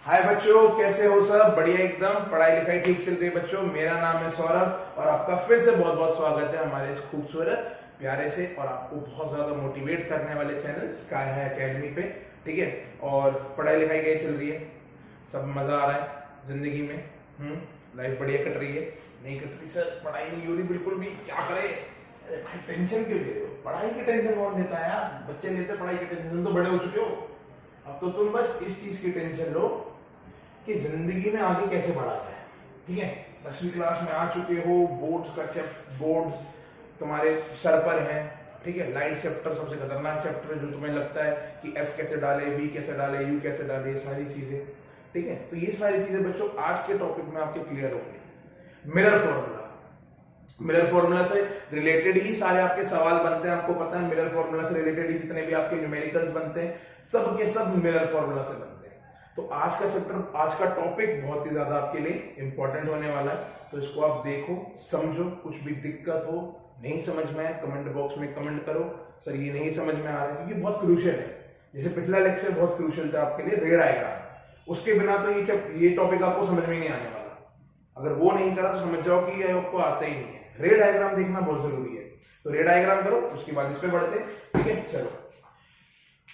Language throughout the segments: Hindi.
हाय बच्चों, कैसे हो सब? बढ़िया एकदम। पढ़ाई लिखाई ठीक चल रही है बच्चों? मेरा नाम है सौरभ और आपका फिर से बहुत बहुत स्वागत है हमारे इस खूबसूरत प्यारे से और आपको बहुत ज्यादा मोटिवेट करने वाले चैनल स्काई हाई एकेडमी पे। ठीक है, और पढ़ाई लिखाई कैसी चल रही है? सब मजा आ रहा है जिंदगी में? लाइफ बढ़िया कट रही है? नहीं कट रही सर, पढ़ाई नहीं हो रही बिल्कुल भी, क्या करे? अरे भाई टेंशन क्यों ले रहे हो? पढ़ाई की टेंशन कौन लेता है यार? बच्चे लेते पढ़ाई की टेंशन, तुम तो बड़े हो चुके हो। अब तो तुम बस इस चीज की टेंशन लो कि जिंदगी में आगे कैसे बढ़ा जाए। ठीक है, 10वीं क्लास में आ चुके हो, बोर्ड तुम्हारे सर पर है। ठीक है, लाइट चैप्टर सबसे खतरनाक चैप्टर है, जो तुम्हें लगता है कि एफ कैसे डाले, बी कैसे डाले, यू कैसे डाले, ये सारी चीजें। ठीक है, तो ये सारी चीजें बच्चों आज के टॉपिक में आपके क्लियर हो गई। मिरर फॉर्मूला से रिलेटेड ही सारे आपके सवाल बनते हैं, आपको पता है। मिरर फॉर्मूला से रिलेटेड ही जितने भी आपके न्यूमेरिकल्स बनते हैं, सब के सब मिरर फॉर्मूला से बनते हैं। तो आज का चैप्टर, आज का टॉपिक बहुत ही ज्यादा आपके लिए इंपॉर्टेंट होने वाला है। तो इसको आप देखो, समझो। कुछ भी दिक्कत हो, नहीं समझ में आए, कमेंट बॉक्स में कमेंट करो, सर ये नहीं समझ में आ रहा है, क्योंकि बहुत क्रूशियल है। जैसे पिछला लेक्चर बहुत क्रूशियल था आपके लिए, रे डायग्राम। उसके बिना तो ये टॉपिक आपको समझ में नहीं आने वाला। अगर वो नहीं करा तो समझ जाओ कि ये आपको आता ही नहीं है। रे डायग्राम देखना बहुत जरूरी है। तो रे डायग्राम करो, उसके बाद इस पे बढ़ते। ठीक है, चलो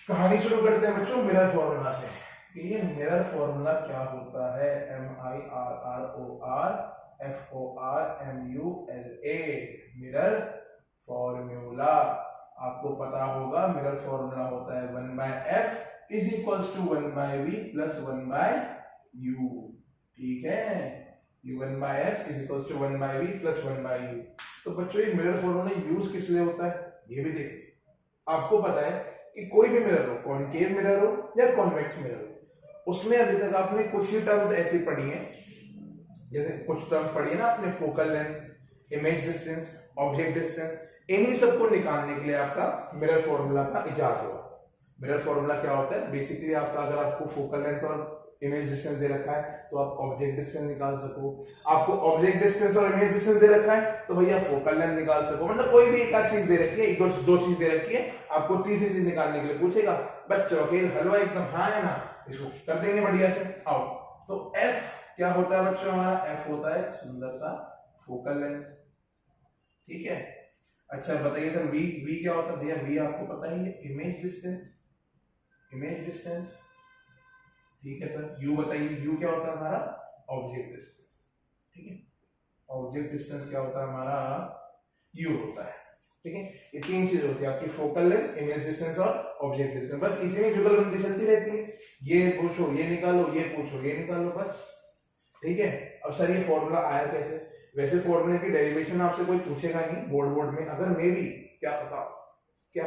कहानी शुरू करते हैं बच्चों मिरर फॉर्मूला से। कि ये मिरर फॉर्मूला क्या होता है? MIRRORFORMULA, mirror formula. आपको पता होगा मिरर फॉर्मूला होता है 1/f is equals to 1/v plus 1/u। ठीक है, u 1/f is equals to 1/v plus 1/u। तो बच्चों ये मिरर फॉर्मूला यूज किस लिए होता है ये भी देखो। आपको पता है कि कोई भी मिरर हो, कॉनकेव मिरर हो या कॉन्वेक्स मिरर हो, उसमें अभी तक आपने कुछ ही टर्म्स ऐसी पढ़ी हैं। जैसे कुछ टर्म्स पढ़ी है ना आपने, focal length, image distance, object distance. इन्हीं सबको निकालने के लिए आपका मिरर फॉर्मूला का इजाद हुआ। मिरर फॉर्मूला क्या होता है? बेसिकली आपका, अगर आपको फोकल लेंथ और इमेज डिस्टेंस दे रखा है तो आप ऑब्जेक्ट डिस्टेंस निकाल सको। आपको ऑब्जेक्ट डिस्टेंस और इमेज डिस्टेंस दे रखा है तो भैया फोकल लेंथ निकाल सको। मतलब कोई भी एक आध चीज दे रखी है, एक दो चीज दे रखी है, आपको तीसरी चीज निकालने के लिए पूछेगा। बच्चों के हलवा एकदम हाँ है ना, इसको कर देंगे बढ़िया से। आओ, तो एफ क्या होता है बच्चों? हमारा एफ होता है सुंदर सा फोकल लेंथ। ठीक है, अच्छा बताइए सर वी क्या होता है? भैया वी आपको पता ही है, इमेज डिस्टेंस। ठीक है सर, यू बताइए, यू क्या होता है हमारा? Object distance. ठीक है, ऑब्जेक्ट डिस्टेंस क्या होता है हमारा? यू होता है। ठीक है, ये तीन चीजें होती है आपकी, फोकल लेंथ, इमेज डिस्टेंस और ऑब्जेक्ट डिस्टेंस। बस इसी में जुगलबंदी चलती रहती है, ये पूछो ये निकालो, ये पूछो ये निकालो, बस। ठीक है, अब सर ये फॉर्मूला आया कैसे? वैसे फॉर्मूले की डेरिवेशन आपसे कोई पूछेगा नहीं बोर्ड में। अगर मे भी क्या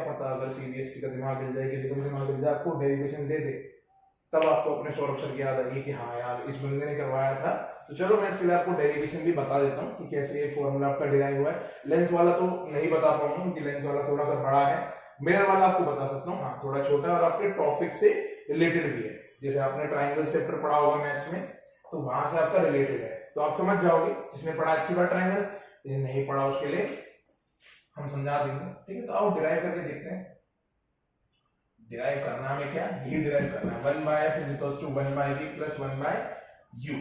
पता अगर सीबीएसई का दिमाग हिल जाए, किसी का दिमाग हिल जाए, आपको डेरिवेशन दे दे, तब आपको अपने सौरभ सर की याद आई कि हाँ यार इस बंदे ने करवाया था। तो चलो मैं इसके लिए आपको डेरिवेशन भी बता देता हूँ कि कैसे ये फॉर्मूला आपका डिराइव हुआ है। लेंस वाला तो नहीं बता पाऊंगा क्योंकि लेंस वाला थोड़ा सा बड़ा है। मिरर वाला आपको बता सकता हूँ, हाँ थोड़ा छोटा और आपके टॉपिक से रिलेटेड भी है। जैसे आपने ट्राइंगल चैप्टर पढ़ा होगा मैथ्स में, तो वहां से आपका रिलेटेड है, तो आप समझ जाओगे। जिसने पढ़ा अच्छी बात ट्राइंगल, जिसने नहीं पढ़ा उसके लिए हम समझा देंगे। ठीक है, तो आओ डिराइव करके देखते हैं। डिराइव करना है क्या? ये डिराइव करना है 1/f is equals to 1/v plus 1/u।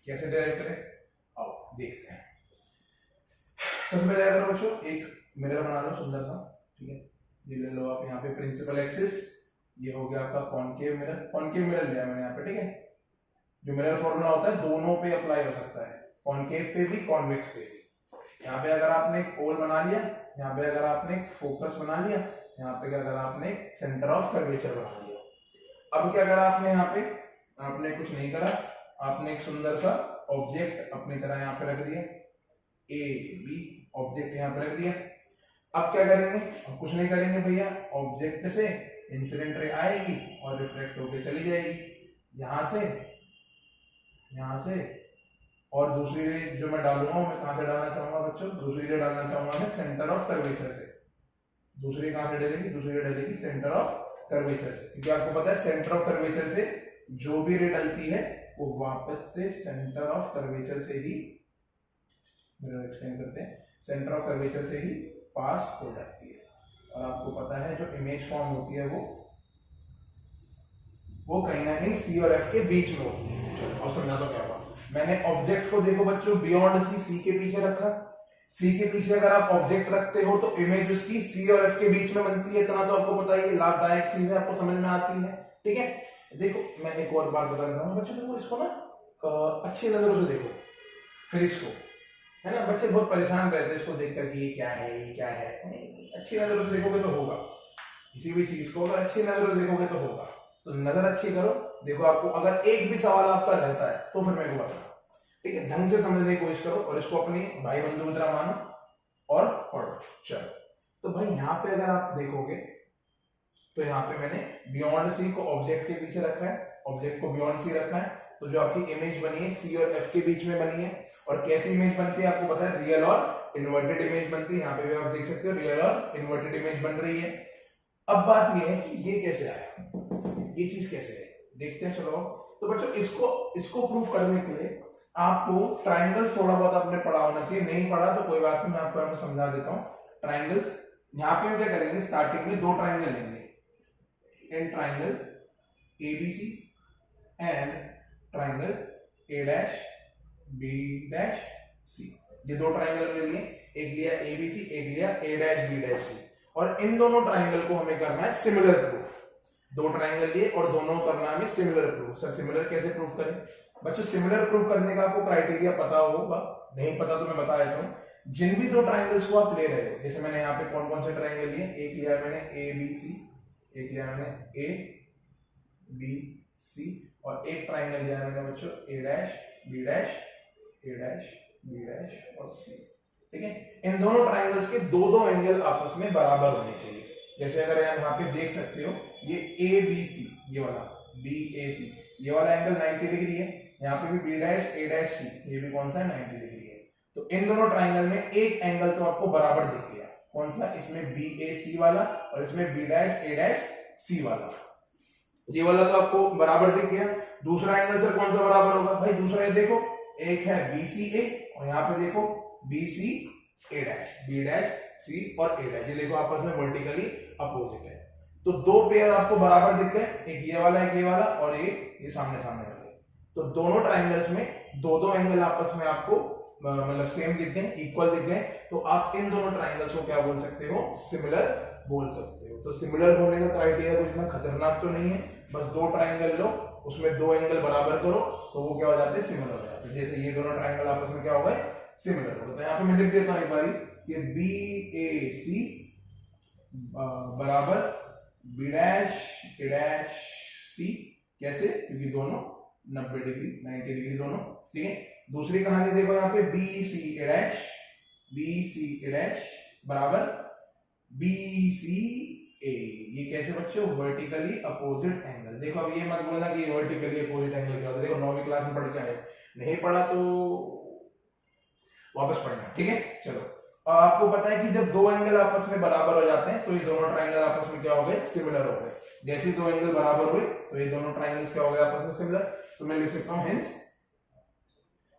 कैसे डिराइव करें? आओ देखते हैं। सबसे पहले अगर बच्चों एक मिरर बना लो सुंदर सा। ठीक है, ये ले लो आप यहाँ पे प्रिंसिपल एक्सिस, ये हो गया आपका कॉनकेव मिरर लिया मैंने यहाँ पे। ठीक है, जो मिरर फॉर्मूला होता है दोनों पे अप्लाई हो सकता है, कॉनकेव पे भी कॉन्वेक्स पे भी। यहाँ पे अगर आपने एक पोल बना लिया, यहाँ पे अगर आपने एक फोकस बना लिया, यहाँ पे अगर आपने सेंटर ऑफ कर्वेचर बना लिया। अब क्या करा आपने? यहाँ पे आपने कुछ नहीं करा, आपने एक सुंदर सा ऑब्जेक्ट अपनी तरह यहाँ पे रख दिया, ए बी ऑब्जेक्ट यहाँ पे रख दिया। अब क्या करेंगे? अब कुछ नहीं करेंगे भैया, ऑब्जेक्ट से इंसिडेंट रे आएगी और रिफ्लेक्ट होकर चली जाएगी यहाँ से। और दूसरी रे जो मैं डालूंगा मैं कहां से डालना चाहूंगा बच्चों? दूसरी रे डालना चाहूंगा मैं सेंटर ऑफ कर्वेचर से। दूसरी कहां से डलेगी? दूसरी रे डलेगी सेंटर ऑफ कर्वेचर से, क्योंकि आपको पता है सेंटर ऑफ कर्वेचर से जो भी रे डलती है वो वापस से सेंटर ऑफ कर्वेचर से ही, एक्सप्लेन करते हैं, सेंटर ऑफ कर्वेचर से ही पास हो जाती है। और आपको पता है जो इमेज फॉर्म होती है वो वो कहीं ना कहीं सी और एफ के बीच में होती है। चलो अब समझा तो क्या हुआ। मैंने ऑब्जेक्ट को देखो बच्चों बियॉन्ड सी के पीछे रखा। सी के पीछे अगर आप ऑब्जेक्ट रखते हो तो इमेज उसकी सी और एफ के बीच में बनती है। इतना तो आपको पता ही है, लाभदायक चीज है, आपको समझ में आती है। ठीक है, देखो मैं एक और बात बता देता हूँ बच्चों, देखो इसको ना अच्छी नजरों से देखो फिजिक्स को, है ना। बच्चे बहुत परेशान रहते हैं इसको देख कर कि ये क्या है, ये क्या है। नहीं, अच्छी नजरों से देखोगे तो होगा। किसी भी चीज को अगर अच्छी नजरों से देखोगे तो होगा। तो नजर अच्छी करो, देखो आपको अगर एक भी सवाल आपका रहता है तो फिर मेरे को बताना। ठीक है, ढंग से समझने की कोशिश करो और इसको अपनी भाई बंधु की तरह मानो और पढ़ो। चलो, तो भाई यहाँ पे अगर आप देखोगे तो यहाँ पे मैंने बियॉन्ड सी को ऑब्जेक्ट के पीछे रखा है, ऑब्जेक्ट को बियॉन्ड सी रखा है। तो जो आपकी इमेज बनी है सी और एफ के बीच में बनी है। और कैसी इमेज बनती है आपको पता है, रियल और इन्वर्टेड इमेज बनती है। यहाँ पे भी आप देख सकते हो रियल और इन्वर्टेड इमेज बन रही है। अब बात यह है कि ये कैसे आया, ये चीज कैसे है, देखते हैं। चलो, तो बच्चों इसको प्रूव करने के लिए आपको ट्राइंगल्स थोड़ा बहुत आपने पढ़ा होना चाहिए। नहीं पढ़ा तो कोई बात नहीं, मैं आपको यहाँ पे समझा देता हूँ। ट्राइंगल्स यहाँ पे हम क्या करेंगे, स्टार्टिंग में दो ट्राइंगल लेंगे, in triangle ABC and triangle A dash B dash C. ये दो ट्राइंगल हमने लिए, एक लिया एबीसी, एक लिया ए डैश बी डैश सी। और इन दोनों ट्राइंगल को हमें करना है सिमिलर प्रूफ। दो ट्राइंगल लिए और दोनों करना है हमें सिमिलर प्रूफ। सर सिमिलर कैसे प्रूफ करें बच्चों? सिमिलर प्रूफ करने का आपको क्राइटेरिया पता होगा, नहीं पता तो मैं बता देता हूँ। जिन भी दो ट्राइंगल्स को आप ले रहे हो, जैसे मैंने यहाँ पे कौन कौन से ट्राइंगल लिए, एक लिया मैंने ए बी सी, एक लिया मैंने ए बी सी, और एक ट्राइंगल लिया मैंने बच्चों ए dash B dash, A dash B dash और सी। ठीक है, इन दोनों ट्राइंगल्स के दो दो एंगल आपस में बराबर होने चाहिए। जैसे अगर आप यहाँ पे देख सकते हो, ये ए बी सी, ये वाला बी ए सी, ये वाला एंगल 90 डिग्री है। यहाँ पे भी B dash A dash C, ये भी कौन सा है, 90 डिग्री है। तो इन दोनों ट्राइंगल में एक एंगल तो आपको बराबर दिख गया, कौन सा, इसमें बी ए सी वाला और इसमें B dash A dash C वाला। ये वाला तो आपको बराबर दिख गया। दूसरा एंगल सर कौन सा बराबर होगा भाई? दूसरा ये देखो, एक है बी सी ए और यहाँ पे देखो बी सी ए डैश, बी डैश सी और ए डैश, ये देखो आपस में वर्टिकली अपोजिट है। तो दो पेयर आपको बराबर दिख गए, एक ये वाला एक ये वाला और एक ये सामने सामने वाले। तो दोनों ट्राइंगल्स में दो दो एंगल आपस में आपको मतलब सेम दिख गए, इक्वल दिख गए। तो आप इन दोनों ट्राइंगल्स को क्या बोल सकते हो, सिमिलर बोल सकते हो। तो सिमिलर होने का क्राइटेरिया कुछ ना खतरनाक तो नहीं है, बस दो ट्राइंगल लो, उसमें दो एंगल बराबर करो तो वो क्या हो जाते हैं, सिमिलर हो जाते हैं। जैसे ये दोनों ट्राइंगल आपस में क्या हो गए, सिमिलर हो गए। तो यहाँ पे मैं लिख देता हूँ एक बारी, ये बी ए सी बराबर B dash A dash C. कैसे? क्योंकि दोनों 90 डिग्री 90 डिग्री दोनों। ठीक है, दूसरी कहानी देखो यहाँ पे बी सी ए डैश, बी सी ए डैश बराबर बी सी ए। ये कैसे बच्चों? Vertically opposite angle. देखो अब ये मत बोलना कि वर्टिकली अपोजिट एंगल क्या होता है। देखो 9वीं क्लास में पढ़ के आए, नहीं पढ़ा तो वापस पढ़ना। ठीक है, चलो। और आपको पता है कि जब दो एंगल आपस में बराबर हो जाते हैं तो ये दोनों ट्राइंगल आपस में क्या हो गए, सिमिलर हो गए। जैसे दो एंगल बराबर हुए तो ये दोनों ट्राइंगल्स क्या हो गए, आपस में सिमिलर। तो मैं लिख सकता हूं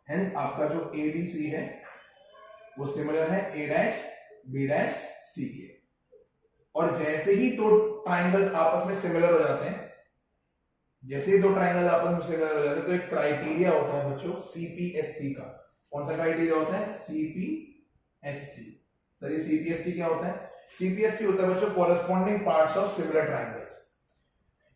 हेंस आपका जो ए बी सी है वो सिमिलर है ए डैश बी डैश सी के। और जैसे ही दो ट्राइंगल्स आपस में सिमिलर हो जाते हैं, जैसे ही दो ट्राइंगल आपस में सिमिलर हो जाते हैं तो एक क्राइटेरिया होता है बच्चों सीपीएसटी का। कौन सा क्राइटेरिया होता है? सीपीएसटी। सर ये सीपीएसटी क्या होता है? सीपीएसटी होता है बच्चों corresponding parts of similar triangles.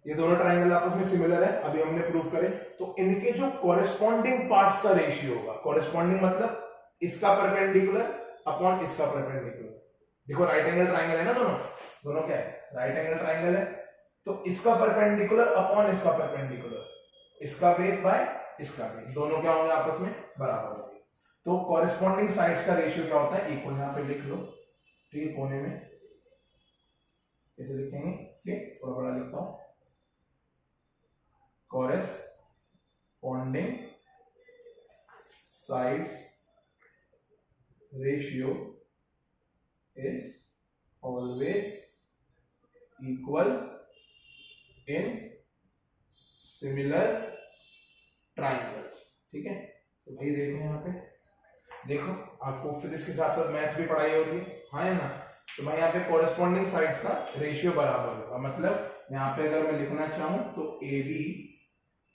ये दोनों ट्राइंगल आपस में सिमिलर है, अभी हमने प्रूव करे, तो इनके जो कोरस्पॉन्डिंग पार्ट्स का रेशियो होगा। कोरस्पॉन्डिंग मतलब इसका परपेंडिकुलर अपॉन इसका परपेंडिकुलर। देखो राइट एंगल ट्राइंगल है ना, दोनों क्या है, राइट एंगल ट्राइंगल है। तो इसका परपेंडिकुलर अपॉन इसका परपेंडिकुलर, इसका बेस बाय इसका बेस, दोनों क्या होंगे, आपस में बराबर होंगे। तो कॉरेस्पॉन्डिंग साइड्स का रेशियो क्या होता है, इक्वल। यहां पे लिख लो, ठीक है, कोने में कैसे लिखेंगे, ठीक, थोड़ा बड़ा लिखता हूं, corresponding sides ratio is always equal in similar triangles. ठीक है, तो भाई देखो यहाँ पे, देखो आपको फिजिक्स के साथ साथ मैथ्स भी पढ़ाई हो रही है, हाँ है ना। तो भाई यहाँ पे कोरस्पॉन्डिंग साइड्स का रेशियो बराबर होगा, मतलब यहाँ पे अगर मैं लिखना चाहूं तो A B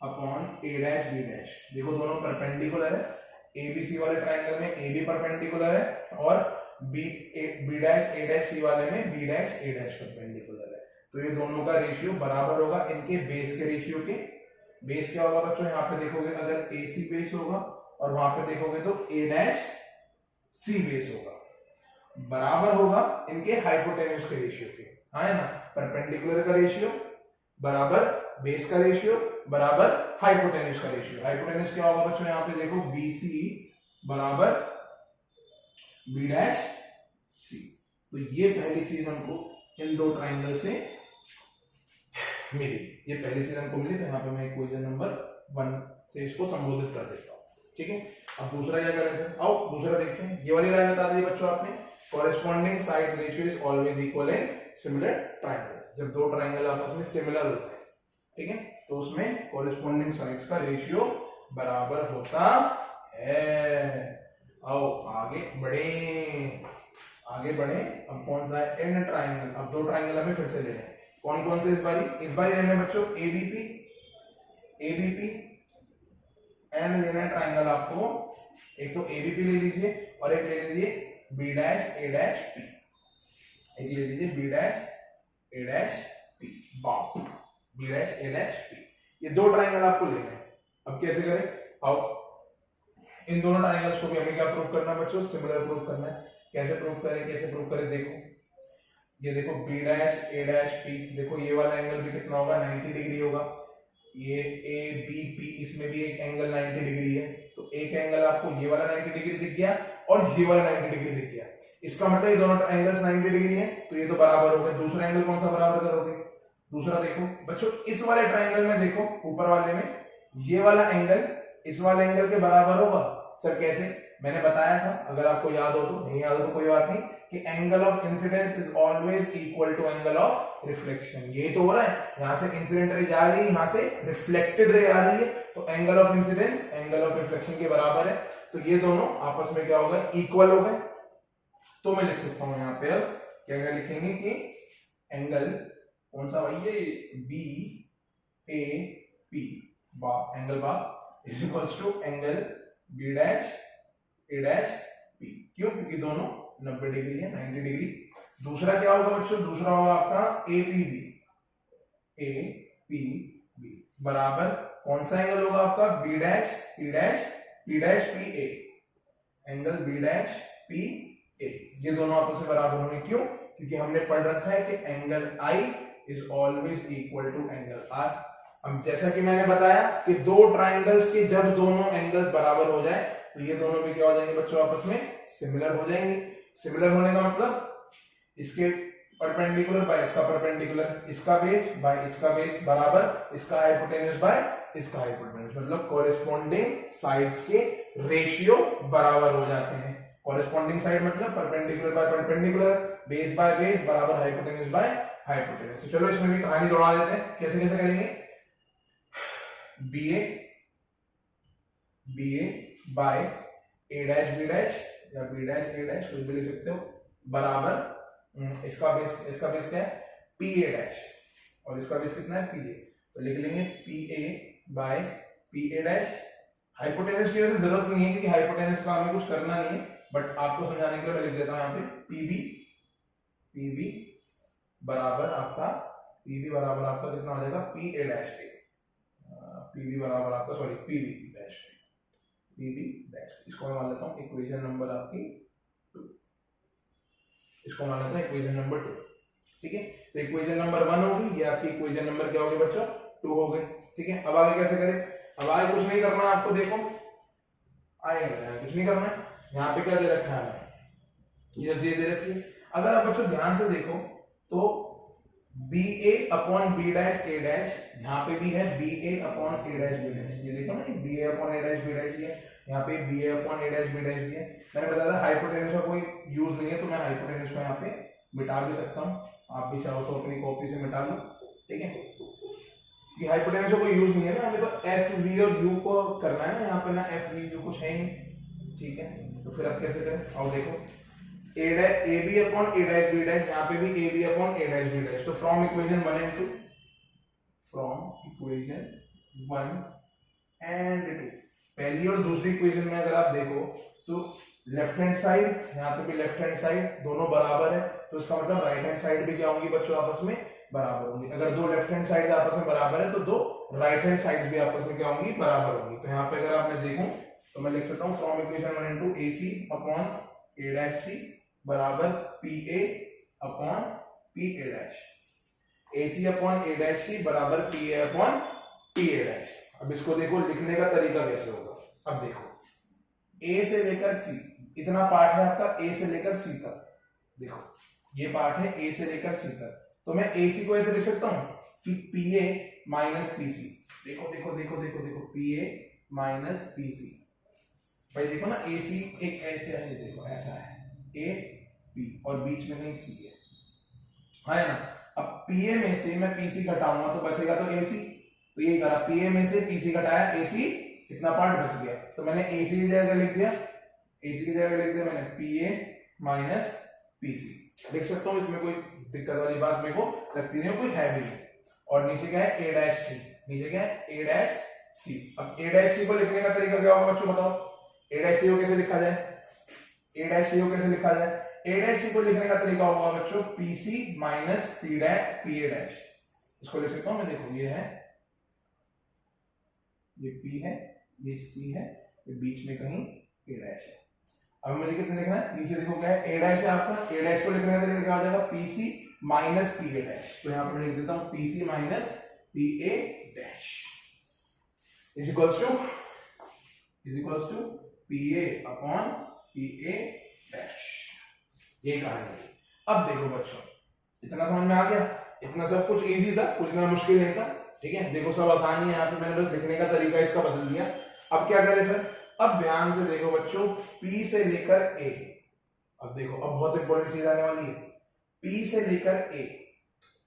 upon A dash B dash, देखो दोनों परपेंडिकुलर है, ए बी सी वाले ट्राइंगल में ए बी परपेंडिकुलर है और B dash A dash C वाले में B dash A dash perpendicular है। तो ये दोनों का रेशियो बराबर होगा इनके बेस के रेशियो के। बेस क्या होगा बच्चों, यहाँ पे देखोगे अगर ए सी बेस होगा और वहां पे देखोगे तो ए डैश सी बेस होगा, बराबर होगा इनके हाइपोटेन्यूज के रेशियो के, हाँ है ना। परपेंडिकुलर का रेशियो बराबर बेस का रेशियो बराबर हाइपोटेन्यूज का रेशियो। हाइपोटेन्यूज क्या होगा बच्चों, यहाँ पे देखो बी सी बराबर बी डैश सी। तो ये पहली चीज हमको इन दो ट्राइंगल से मिली, ये पहली चीज हमको मिली। तो यहाँ पे मैं इक्वेशन नंबर 1 से इसको संबोधित कर देता हूँ, ठीक है। अब दूसरा क्या करें सर, आओ दूसरा देखते हैं। ये वाली लाइन बता दी बच्चों आपने, corresponding side ratio is always equal in similar triangle. जब दो ट्राइंगल आपस में सिमिलर होते हैं, ठीक है, तो उसमें कॉरेस्पॉन्डिंग साइड्स का रेशियो बराबर होता है। आओ आगे बढ़े। अब कौन सा है, एन ट्राइंगल। अब दो ट्राइंगल हमें फिर से लेने हैं, कौन कौन से इस बारी लेने बच्चों, एबीपी एंड लेना है ट्राइंगल आपको। एक तो एबीपी ले लीजिए और एक ले लीजिए B dash A dash P, एक ले लीजिए B dash A dash P, बाप B dash A dash P. ये दो ट्राइंगल आपको लेने हैं। अब कैसे करें, आओ इन दोनों ट्राइंगल्स को भी हमें क्या प्रूव करना है बच्चों, सिमिलर प्रूव करना है। कैसे प्रूव करें, देखो ये देखो B dash A dash P, देखो ये वाला एंगल भी कितना होगा, 90 डिग्री होगा। ये ए बी पी, इसमें भी एक एंगल 90 डिग्री है। तो एक एंगल आपको ये वाला 90 डिग्री दिख गया और ये वाला 90 डिग्री दिख गया, इसका मतलब ये दोनों एंगल्स 90 डिग्री है, तो ये तो बराबर हो गए। दूसरा एंगल कौन सा बराबर करोगे, दूसरा देखो बच्चों, इस वाले ट्राइंगल में देखो ऊपर वाले में ये वाला एंगल इस वाले एंगल के बराबर होगा। सर कैसे, मैंने बताया था, अगर आपको याद हो तो, नहीं याद हो तो कोई बात नहीं, कि angle of incidence is always equal to angle of reflection. ये तो हो रहा है, यहां से इंसिडेंट रे जा रही है, यहां से रिफ्लेक्टेड रे आ रही है, तो angle of incidence angle of reflection के बराबर है। तो ये दोनों आपस में क्या हो गए, इक्वल हो गए। तो मैं लिख सकता हूं यहां पे, अब क्या लिखेंगे कि एंगल कौन सा भाई, ये B A P angle bar is equals to angle B dash A dash P. क्यों, क्योंकि दोनों 90 डिग्री है, 90 डिग्री। दूसरा क्या होगा बच्चों, दूसरा होगा आपका ए पी बी बराबर कौन सा एंगल होगा आपका, B dash P P A, angle B dash P A. ये दोनों आपस में बराबर होंगे, क्यों, क्योंकि हमने पढ़ रखा है कि angle I is always equal to angle R. अब जैसा कि मैंने बताया कि दो ट्राइंगल्स के जब दोनों एंगल्स बराबर हो जाए तो ये दोनों भी क्या हो जाएंगे बच्चों, आपस में सिमिलर हो जाएंगे। सिमिलर होने का मतलब इसके परपेंडिकुलर बाय इसका परपेंडिकुलर, इसका बेस बाय इसका बेस बराबर इसका हाइपोटेन्यूज बाय इसका हाइपोटेन्यूज, मतलब कॉरेस्पॉन्डिंग साइड्स के रेशियो बराबर हो जाते हैं। कॉरेस्पॉन्डिंग साइड मतलब perpendicular by perpendicular, base by base बराबर हाइपोटेन्यूज बाय हाइपोटेन्यूज। तो चलो इसमें भी कहानी दौड़ा देते हैं, कैसे कैसे करेंगे। बी ए बाय ए डैश बी डैश या बी डैश ए डैश, कुछ भी लिख सकते हो, बराबर इसका बेस क्या है, पी ए डैश, और इसका बेस कितना है, पी ए। तो लिख लेंगे P A by P A dash. Hypotenuse की वजह से जरूरत नहीं है, क्योंकि हाइपोटेन्यूज का हमें कुछ करना नहीं है, बट आपको समझाने के लिए मैं लिख देता हूं यहाँ पे पी बी बराबर आपका कितना हो जाएगा, पी ए डैश के, पीबी बराबर आपका, सॉरी पीबी डैश। इसको मैं मान लेता हूं इक्वेशन नंबर आपकी 2, इसको मान लेता हूं इक्वेशन नंबर 2, ठीक है। तो इक्वेशन नंबर 1 होगी, ये आपकी इक्वेशन नंबर क्या होगी बच्चों, 2 हो गई, ठीक है। अब आगे कैसे करें, अब आगे कुछ नहीं करना आपको, देखो आएगा कुछ नहीं करना है। यहाँ पे क्या दे रखा है, ये दे रखी है। अगर आप बच्चों ध्यान से देखो तो B A upon B dash A dash, यहाँ पे भी है B A upon A dash B dash, ये देखो ना, B A upon A dash B dash है, यहाँ पे B A upon A dash B dash भी है। मैंने बताया था हाइपोटेन्यूज का कोई यूज नहीं है, तो मैं हाइपोटेन्यूज को यहाँ पे मिटा भी सकता हूँ, आप भी चाहो तो अपनी कॉपी से मिटा लो, ठीक है। ये हाइपोटेन्यूज का कोई यूज नहीं है ना, हमें तो एफ वी और यू को करना है ना, यहाँ पे ना एफ वी यू कुछ है नहीं, ठीक है। तो फिर अब कैसे करें, और देखो A B upon A dash B dash, यहाँ पे भी A B upon A dash B dash. तो from equation 1 and 2 equation 1 and 2। पहली और दूसरी इक्वेशन में अगर आप देखो तो लेफ्ट हैंड साइड, यहाँ पे भी लेफ्ट हैंड साइड दोनों बराबर है, तो इसका मतलब राइट हैंड साइड भी क्या होंगी बच्चों आपस में बराबर होंगी। अगर दो लेफ्ट हैंड साइड आपस में बराबर है तो दो राइट हैंड साइड भी आपस में क्या होंगी बराबर होंगी। तो यहाँ पे अगर आप मैं देखूं तो मैं लिख सकता हूँ from equation 1 and 2 AC upon A dash C बराबर PA upon PA dash, AC upon A dash C बराबर PA अपॉन PA डैश। अब इसको देखो लिखने का तरीका कैसे होगा। अब देखो A से लेकर C इतना पार्ट है आपका, A से लेकर C तक, देखो ये पार्ट है A से लेकर C तक, तो मैं AC को ऐसे लिख सकता हूं कि PA माइनस PC। देखो देखो देखो देखो देखो PA माइनस PC। भाई देखो ना AC एक ऐसे है, देखो ऐसा है A B और बीच में कहीं C है ना। अब PA में से मैं PC घटाऊंगा तो बचेगा तो AC, तो ये करा PA में से PC घटाया AC, कितना पार्ट बच गया, तो मैंने AC की जगह लिख दिया, AC की जगह लिख दिया मैंने PA माइनस PC लिख सकता हूं, इसमें कोई दिक्कत वाली बात मेरे को लगती नहीं, कोई है भी नहीं। और नीचे क्या है A डैश C, नीचे क्या है A डैश C। अब A डैश C को लिखने का तरीका क्या होगा बच्चों बताओ, A डैश C को कैसे लिखा जाए, A डैश C को कैसे लिखा जाए, A डैश C को लिखने का तरीका होगा बच्चों PC माइनस PA डैश। इसको लिख सकता हूं मैं, देखो ये है, ये P है, ये C है, ये बीच में कहीं A डैश है। अब मुझे कितना लिखना है, नीचे देखो क्या है A डैश है आपका, A डैश को लिखने का तरीका क्या हो जाएगा PC माइनस PA डैश। तो यहां पर मैं लिख देता हूं PC minus PA dash is equals to PA upon PA dash. ये कहानी है। अब देखो बच्चों इतना समझ में आ गया, इतना सब कुछ इजी था, कुछ ना मुश्किल नहीं था, ठीक है। देखो सब आसान है, यहाँ पे मैंने बस लिखने का तरीका इसका बदल दिया। अब क्या करें सर, अब ध्यान से देखो बच्चों P से लेकर A, अब देखो अब बहुत इंपॉर्टेंट चीज आने वाली है, P से लेकर A,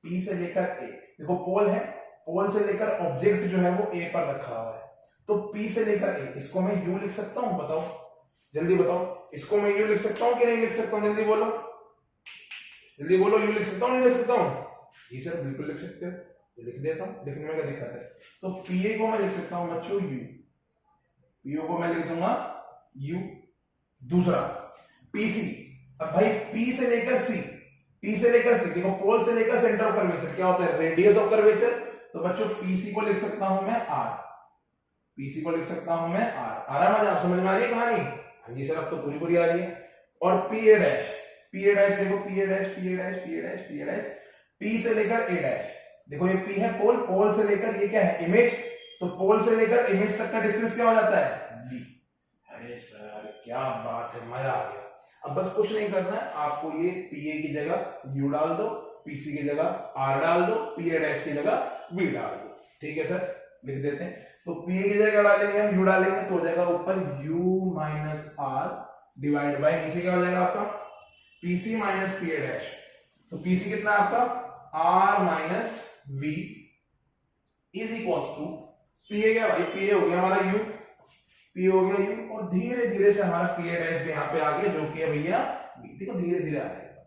P से लेकर A, देखो पोल है, पोल से लेकर ऑब्जेक्ट जो है वो A पर रखा हुआ है, तो P से लेकर A, इसको मैं U लिख सकता हूं, बताओ जल्दी बताओ, इसको मैं U लिख सकता हूं कि नहीं लिख सकता हूं, जल्दी बोलो जल्दी बोलो, U लिख सकता हूं नहीं लिख सकता हूं, ये सर बिल्कुल लिख सकते हो, तो लिख देता हूं, लिखने में क्या दिक्कत है। तो PA को मैं लिख सकता हूं बच्चों U, PO को मैं लिख दूंगा U। दूसरा PC, अब भाई P से लेकर C, P से लेकर C, देखो पोल से लेकर सेंटर ऑफ कर्वेचर क्या होता है, रेडियस ऑफ कर्वेचर, तो बच्चों PC को लिख सकता हूं मैं R, PC को लिख सकता हूं मैं R। आराम आ समझ में आ रही है कहानी, हाँ जी सर अब तो पूरी पूरी आ रही है। और PA डैश, PA डैश देखो PA dash PA dash PA dash PA dash, P से लेकर A डैश, देखो ये P है पोल, पोल से लेकर ये क्या है इमेज, तो पोल से लेकर इमेज तक का डिस्टेंस क्या हो जाता है V। अरे सर क्या बात है, मजा आ गया। अब बस कुछ नहीं करना है आपको, ये PA की जगह U डाल दो, PC की जगह R डाल दो, PA डैश की जगह V डाल दो, ठीक है सर लिख देते हैं। तो PA की जगह डालेंगे हम U डालेंगे तो हो जाएगा ऊपर U minus R divide by नीचे क्या हो जाएगा आपका PC माइनस PA डैश, तो PC कितना है आपका R minus V is equals to PA क्या भाई, PA हो गया हमारा U, P हो गया U, और धीरे धीरे से हमारा PA डैश भी यहाँ पे आ गया जो कि है भैया V, देखो धीरे धीरे आ जाएगा,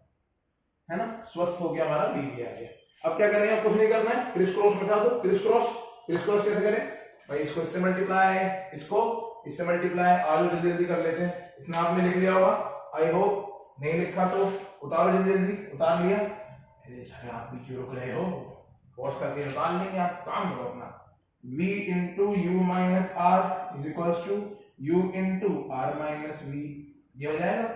है ना, स्वस्थ हो गया हमारा V भी आ गया। अब क्या करेंगे, कुछ नहीं करना है, क्रिस क्रॉस बता दो, क्रिस क्रॉस कैसे करें भाई, इसको इससे मल्टीप्लाई, इसको इससे मल्टीप्लाई, आलू जल्दी जल्दी कर लेते हैं, इतना आपने लिख लिया होगा आई होप, नहीं लिखा तो उतारो जल्दी जल्दी, उतार लिया, अरे सर आप भी क्यों रुक रहे हो, पॉज करके उतार लेंगे, आप काम करो अपना। V into U minus R is equals to U into R minus V, ये हो जाएगा।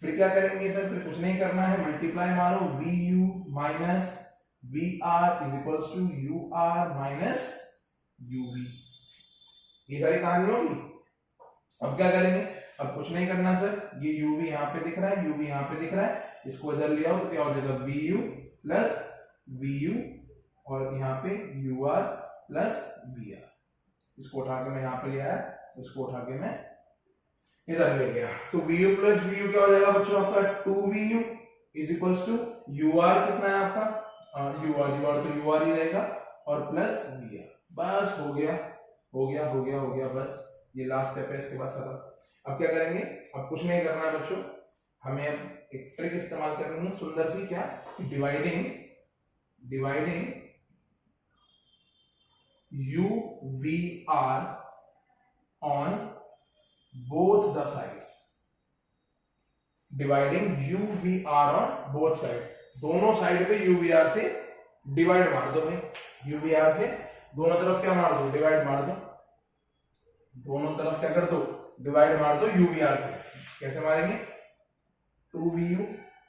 फिर क्या करेंगे सर, फिर कुछ नहीं करना है, मल्टीप्लाई मारो VU minus VR is equals to UR minus UV, ये सारी कहानी होगी। अब क्या करेंगे, अब कुछ नहीं करना सर, ये UV यहाँ पे दिख रहा है, UV यहाँ पे दिख रहा है, इसको इधर ले आओ तो क्या हो जाएगा VU प्लस VU और यहाँ पे UR प्लस VR, इसको उठा के मैं यहाँ पे ले आया, इसको उठा के मैं इधर ले गया, तो VU प्लस VU क्या हो जाएगा बच्चों आपका 2VU is equals to UR कितना है आपका UR तो UR ही रहेगा और प्लस VR, बस हो गया, बस ये लास्ट स्टेप है, इसके बाद खत्म। अब क्या करेंगे, अब कुछ नहीं करना है बच्चों, हमें अब एक ट्रिक इस्तेमाल करनी है सुंदर सी, क्या, dividing U V R on both the sides, dividing U V R on both side, दोनों साइड पे यू वी आर से डिवाइड मार दो भाई, यू वी आर से दोनों तरफ क्या मार दो, डिवाइड मार दो, दोनों तरफ क्या कर दो, डिवाइड मार दो यू वी आर से। कैसे मारेंगे, 2vu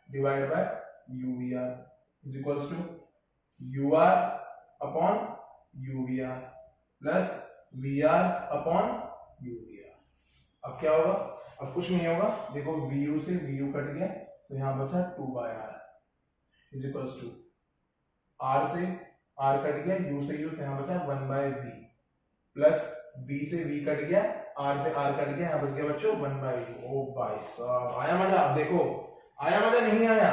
divide by U V R is equals to U R upon U V R plus V R upon U V R. अब क्या होगा, अब कुछ नहीं होगा, देखो vu से vu कट गया तो यहां बचा 2/r is equals to r से r कट गया, u से u तो यहां बचा 1/v प्लस v से v कट गया, r से r कट गया, यहां बच गया बच्चों 1/u। ओ भाई साहब आया मजा, अब देखो आया मजा नहीं आया,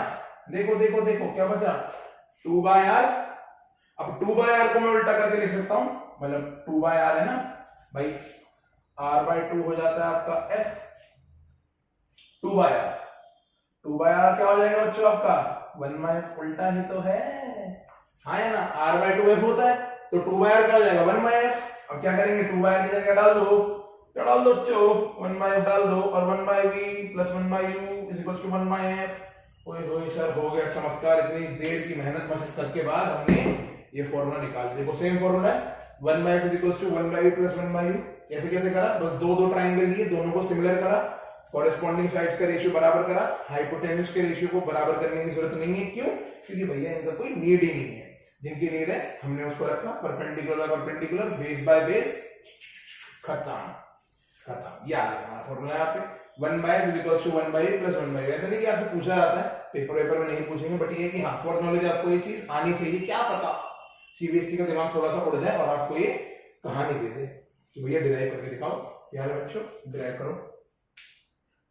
देखो देखो देखो क्या बचा 2/r। अब 2/r को मैं उल्टा करके लिख सकता हूं, मतलब 2/r है ना भाई, r/2 हो जाता है आपका f, 2/r, 2/r क्या हो जाएगा बच्चों आपका 1/f, उल्टा ही तो है, हाँ है ना, r/2f होता है तो 2/r क्या हो जाएगा 1/f। अब क्या करेंगे 2/r की जगह डाल दो, क्या डाल दो बच्चों 1/f डाल दो और 1/v plus 1/u is equals to 1/f। ओए होए सर हो गया चमत्कार, इतनी देर की मेहनत मशक्कत के बाद हमने ये फॉर्मूला निकाल दिया। देखो सेम फॉर्मूला है 1/f is equals to 1/v plus 1/u। कैसे कैसे करा, बस दो ट्राइंगल लिए, दोनों को सिमिलर करा, कॉरेस्पॉन्डिंग साइड्स का रेशियो बराबर करा, हाइपोटेन्यूज के रेशियो को बराबर करने की जरूरत नहीं है, क्यों, क्योंकि भैया इनका कोई नीड ही नहीं है, जिनकी नीड है हमने उसको रखा perpendicular by perpendicular, base by base, खत्म खत्म। ये आ गया हमारा फॉर्मूला यहाँ पे 1/f is equals to 1/u plus 1/u। ऐसा नहीं कि आपसे पूछा जाता है, पेपर में नहीं पूछेंगे, बट ये कि हाँ फॉर नॉलेज आपको ये चीज आनी चाहिए, क्या पता सीबीएसई का दिमाग थोड़ा सा उड़ जाए और आपको ये कहानी दे दे कि भैया डिराइव करके दिखाओ, क्या है बच्चों डिराइव करो,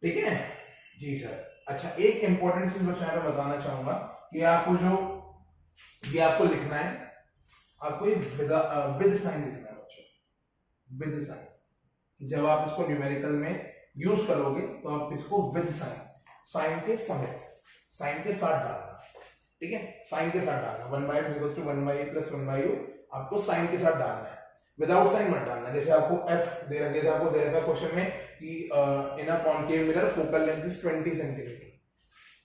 ठीक है जी सर। अच्छा एक इंपॉर्टेंट चीज बच्चों यहाँ पे बताना चाहूंगा कि आपको जो ये आपको लिखना है, आपको ये विद साइन लिखना है बच्चों, विद साइन। जब आप इसको न्यूमेरिकल में यूज करोगे तो आप इसको विद साइन, साइन के समेत, साइन के साथ डालना, ठीक है, साइन के साथ डालना 1/f equals to 1/a plus 1/u, आपको साइन के साथ डालना है, विदाउट साइन मत डालना। जैसे आपको f दे रखा, आपको दे रखा क्वेश्चन में कि in a concave mirror focal length is 20 centimetre,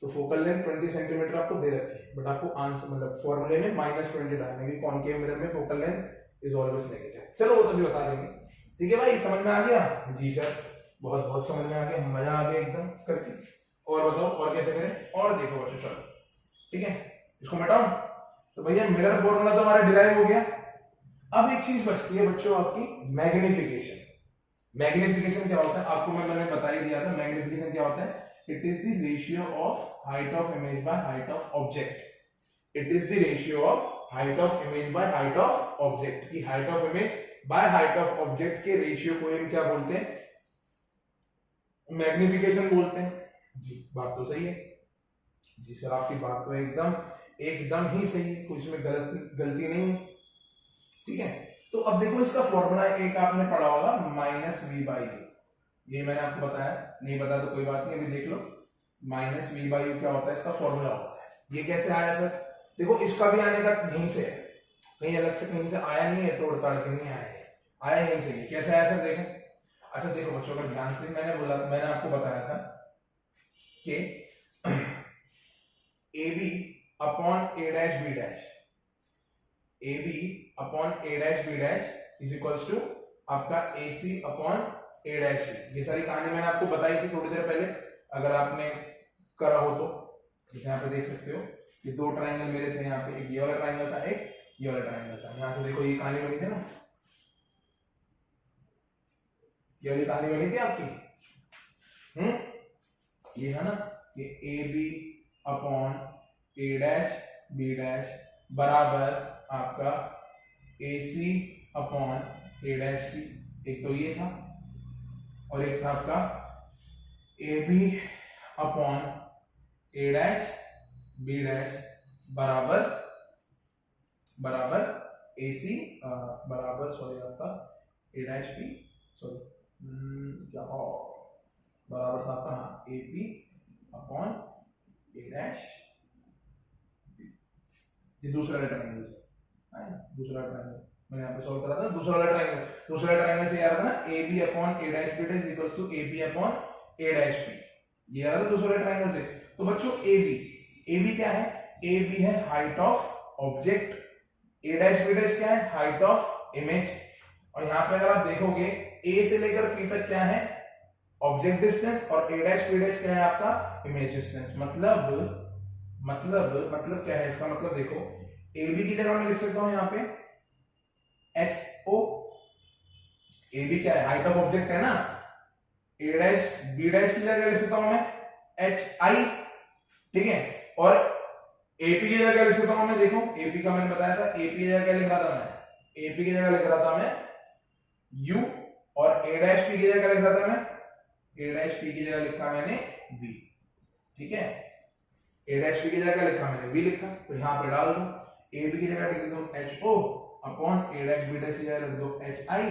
तो फोकल लेंथ 20 सेंटीमीटर आपको दे रखी है, बट आपको आंसर मतलब फॉर्मूले में -20 डालना है, कॉन्केव मिरर में focal length is always negative. चलो वो तो भी बता देंगे, ठीक है भाई, समझ में आ गया जी सर, बहुत बहुत समझ में आ गया, मजा आ गया एकदम करके। और बताओ और कैसे करें, और देखो बच्चों चलो, ठीक है इसको मिटाओ। तो भैया मिरर फॉर्मूला तो हमारा डिराइव हो गया, अब एक चीज बचती है बच्चों आपकी मैग्निफिकेशन। मैग्निफिकेशन क्या होता है आपको मैंने बता ही दिया था, मैग्निफिकेशन क्या होता है, it is the ratio of height of image by height of object, it is the ratio of height of image by height of object, की height of image by height of object के रेशियो को हम क्या बोलते हैं, मैग्निफिकेशन बोलते हैं जी। बात तो सही है जी सर, आपकी बात तो एकदम एकदम ही सही है, कुछ में गलती नहीं है, ठीक है। तो अब देखो इसका फॉर्मूला एक आपने पढ़ा होगा -v/u, ये मैंने आपको बताया, नहीं बताया तो कोई बात नहीं, अभी देख लो -v/u क्या होता है, इसका फॉर्मूला होता है। ये कैसे आया सर, देखो इसका भी आने का यहीं से है, कहीं अलग से कहीं से आया नहीं है, तोड़ ताड़ के नहीं आया है, आया यहीं से। कैसे आया सर देखें, अच्छा देखो बच्चों का ध्यान से, मैंने आपको बताया था कि AB upon A', AB upon A', is equals to आपका AC अपॉन A'। ये सारी कहानी मैंने आपको बताई थी थोड़ी देर पहले, अगर आपने करा हो तो। जैसे यहाँ पे देख सकते हो ये दो ट्राइंगल मेरे थे, यहाँ पे एक ये वाला ट्राइंगल था, एक ये वाला ट्राइंगल था, यहाँ से देखो ये कहानी बनी थी ना, ये वाली कहानी बनी थी आपकी, ये है ना, ये AB अपॉन A', B' बराबर आपका AC अपॉन A', एक तो ये था और एक था आपका AB अपॉन A', B' बराबर बराबर AC बराबर सॉरी आपका A', सॉरी क्या था, बराबर था आपका हाँ AP अपॉन A', ये दूसरा ट्रायंगल है ना, दूसरा ट्रायंगल मैंने यहाँ पे सॉल्व करा था दूसरा वाला ट्रायंगल से आ रहा था ना A B upon A dash B dash equals to A B upon A dash B, ये आ रहा था दूसरे वाले ट्रायंगल से। तो बच्चों ए बी क्या है, ए बी है height of object, A dash B dash क्या है, हाइट ऑफ इमेज। और यहाँ पे अगर आप देखोगे ए से लेकर पी तक क्या है, ऑब्जेक्ट डिस्टेंस, और ए डैश बी डैश क्या है आपका, इमेज डिस्टेंस। मतलब क्या है इसका मतलब, देखो ए बी की जगह मैं लिख सकता हूं यहाँ पे एच ओ, ए बी क्या है, हाइट ऑफ ऑब्जेक्ट है ना, ए डैश बी डैश की जगह लिख सकता हूं मैं एच आई, ठीक है। और एपी की जगह क्या लिख सकता हूं मैं, देखो एपी का मैंने बताया था, एपी की जगह क्या लिख रहा था मैं, एपी की जगह लिख रहा था मैं यू, और ए डैश पी की जगह क्या लिख रहा था मैं, ए डैश पी की जगह लिखा मैंने वी, ठीक है। ए डैश पी की जगह क्या लिखा मैंने, वी लिखा, तो यहां पे डाल दो, ए बी की जगह लिख दो H O upon A dash B dash की जगह लिख दो एच आई,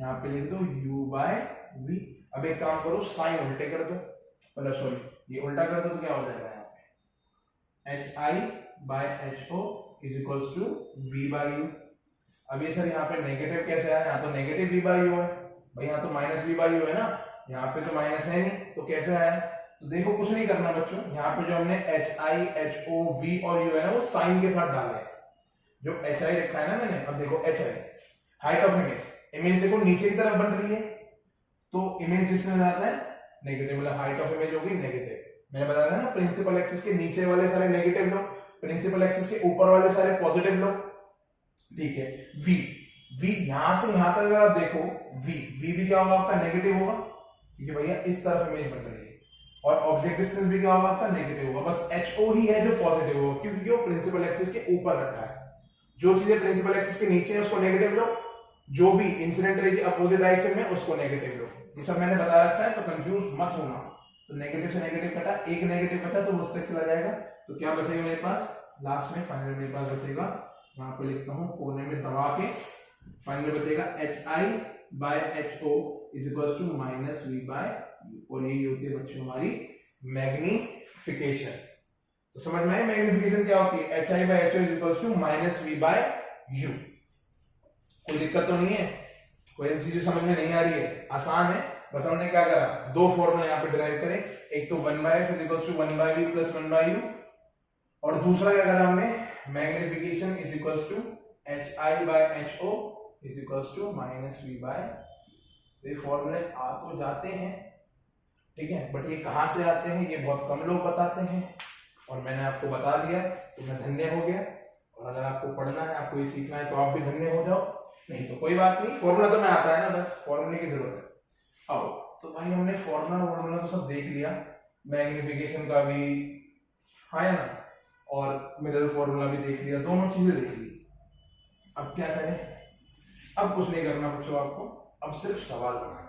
यहां पे लिख दो यू बाय वी। अब एक काम करो, साइन उल्टे कर दो, मतलब सॉरी ये उल्टा कर दो तो क्या हो जाएगा यहाँ पे H I by H O is equals to V by U. अब ये सर यहाँ पे नेगेटिव कैसे आया, यहाँ तो नेगेटिव वी बाय यू है भाई, यहाँ तो माइनस वी बाय यू है ना, यहाँ पे तो माइनस है नहीं, तो कैसे आया। तो देखो कुछ नहीं करना बच्चों, यहाँ पे जो हमने H I H O V और यू है ना वो साइन के साथ डाले, जो एच आई लिखा है ना मैंने, अब देखो H I height of image, image देखो नीचे की तरफ बन रही है तो इमेज डिस्टेंस आता है नेगेटिव, मतलब हाइट ऑफ इमेज होगी नेगेटिव। मैंने बताया था ना प्रिंसिपल एक्सिस के नीचे वाले सारे नेगेटिव लो, प्रिंसिपल एक्सिस के ऊपर वाले सारे पॉजिटिव लो, ठीक है। v v यहां से यहां तक अगर आप देखो v भी क्या होगा आपका, नेगेटिव होगा, क्योंकि भैया इस तरफ इमेज बन रही है, और ऑब्जेक्ट डिस्टेंस भी क्या होगा आपका, नेगेटिव होगा, बस ho ही है जो पॉजिटिव होगा, क्योंकि वो प्रिंसिपल एक्सिस के ऊपर रखा है। जो चीजें प्रिंसिपल एक्सिस के नीचे है उसको नेगेटिव लो, जो भी इंसिडेंट रे के अपोजिट डायरेक्शन में उसको नेगेटिव लो, ये सब मैंने बता रखा है, तो कंफ्यूज मत होना। तो नेगेटिव से नेगेटिव कटा, एक नेगेटिव बचा तो उस तक चला जाएगा, तो क्या बचेगा मेरे पास, लास्ट में फाइनल मेरे पास बचेगा, यहाँ पे लिखता हूँ कोने में दबा के, फाइनल बचेगा H I by H O is equals to minus V by U, और यही होती है बच्चों हमारी मैग्निफिकेशन। तो समझ में आया मैग्निफिकेशन क्या होती है, H I by H O is equals to minus V by U. कोई दिक्कत तो नहीं है, कोई चीज समझ में नहीं आ रही है, आसान है, बस हमने क्या करा, दो फॉर्मूला यहाँ पे डिराइव करें, एक तो 1/f is equals to 1/v plus 1/u, और दूसरा क्या करा हमने, magnification is equals to H I by H O is equals to minus V by. ये फॉर्मूले आ तो जाते हैं, ठीक है, बट ये कहां से आते हैं ये बहुत कम लोग बताते हैं, और मैंने आपको बता दिया तो मैं धन्य हो गया। और अगर आपको पढ़ना है, आपको ये सीखना है, तो आप भी धन्य हो जाओ, नहीं तो कोई बात नहीं, फॉर्मूला तो मैं आता है ना, बस फॉर्मूले की जरूरत है। आओ तो भाई हमने फॉर्मूला तो सब देख लिया, मैग्निफिकेशन का भी है ना, और मिरर फॉर्मूला भी देख लिया, दोनों चीजें देख ली। अब क्या करें, अब कुछ नहीं करना बच्चों आपको, अब सिर्फ सवाल बनाना है,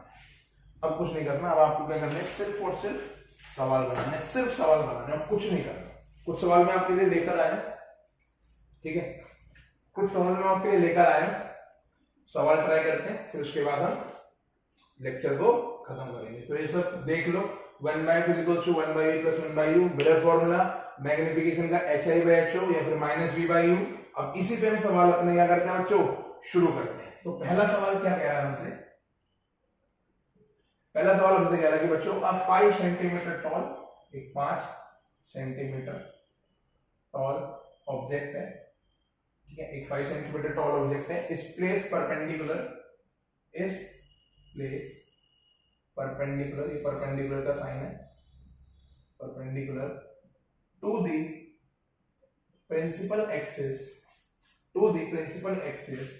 अब कुछ नहीं करना, अब आपको क्या करना है, सिर्फ और सिर्फ सवाल बनाना है, सिर्फ सवाल बनाना है, अब कुछ नहीं करना। कुछ सवाल मैं आपके लिए लेकर आया, ठीक है, कुछ सवाल मैं आपके लिए लेकर आया, सवाल ट्राई करते हैं, फिर उसके बाद हम लेक्चर को खत्म करेंगे। तो ये सब देख लो, 1/f is equals to 1/a plus 1/u, mirror formula, magnification का H I by H O या फिर माइनस वी बाय यू। अब इसी पे हम सवाल अपने क्या करते हैं बच्चों, शुरू करते हैं। तो पहला सवाल क्या कह रहा है हमसे, पहला सवाल हमसे कह रहा है कि बच्चों आप 5 सेंटीमीटर टॉल, एक 5 सेंटीमीटर टॉल ऑब्जेक्ट है, ठीक है, एक 5 सेंटीमीटर टॉल ऑब्जेक्ट है, is placed perpendicular, is placed perpendicular, ये परपेंडिकुलर का साइन है, perpendicular to the principal axis, to the principal axis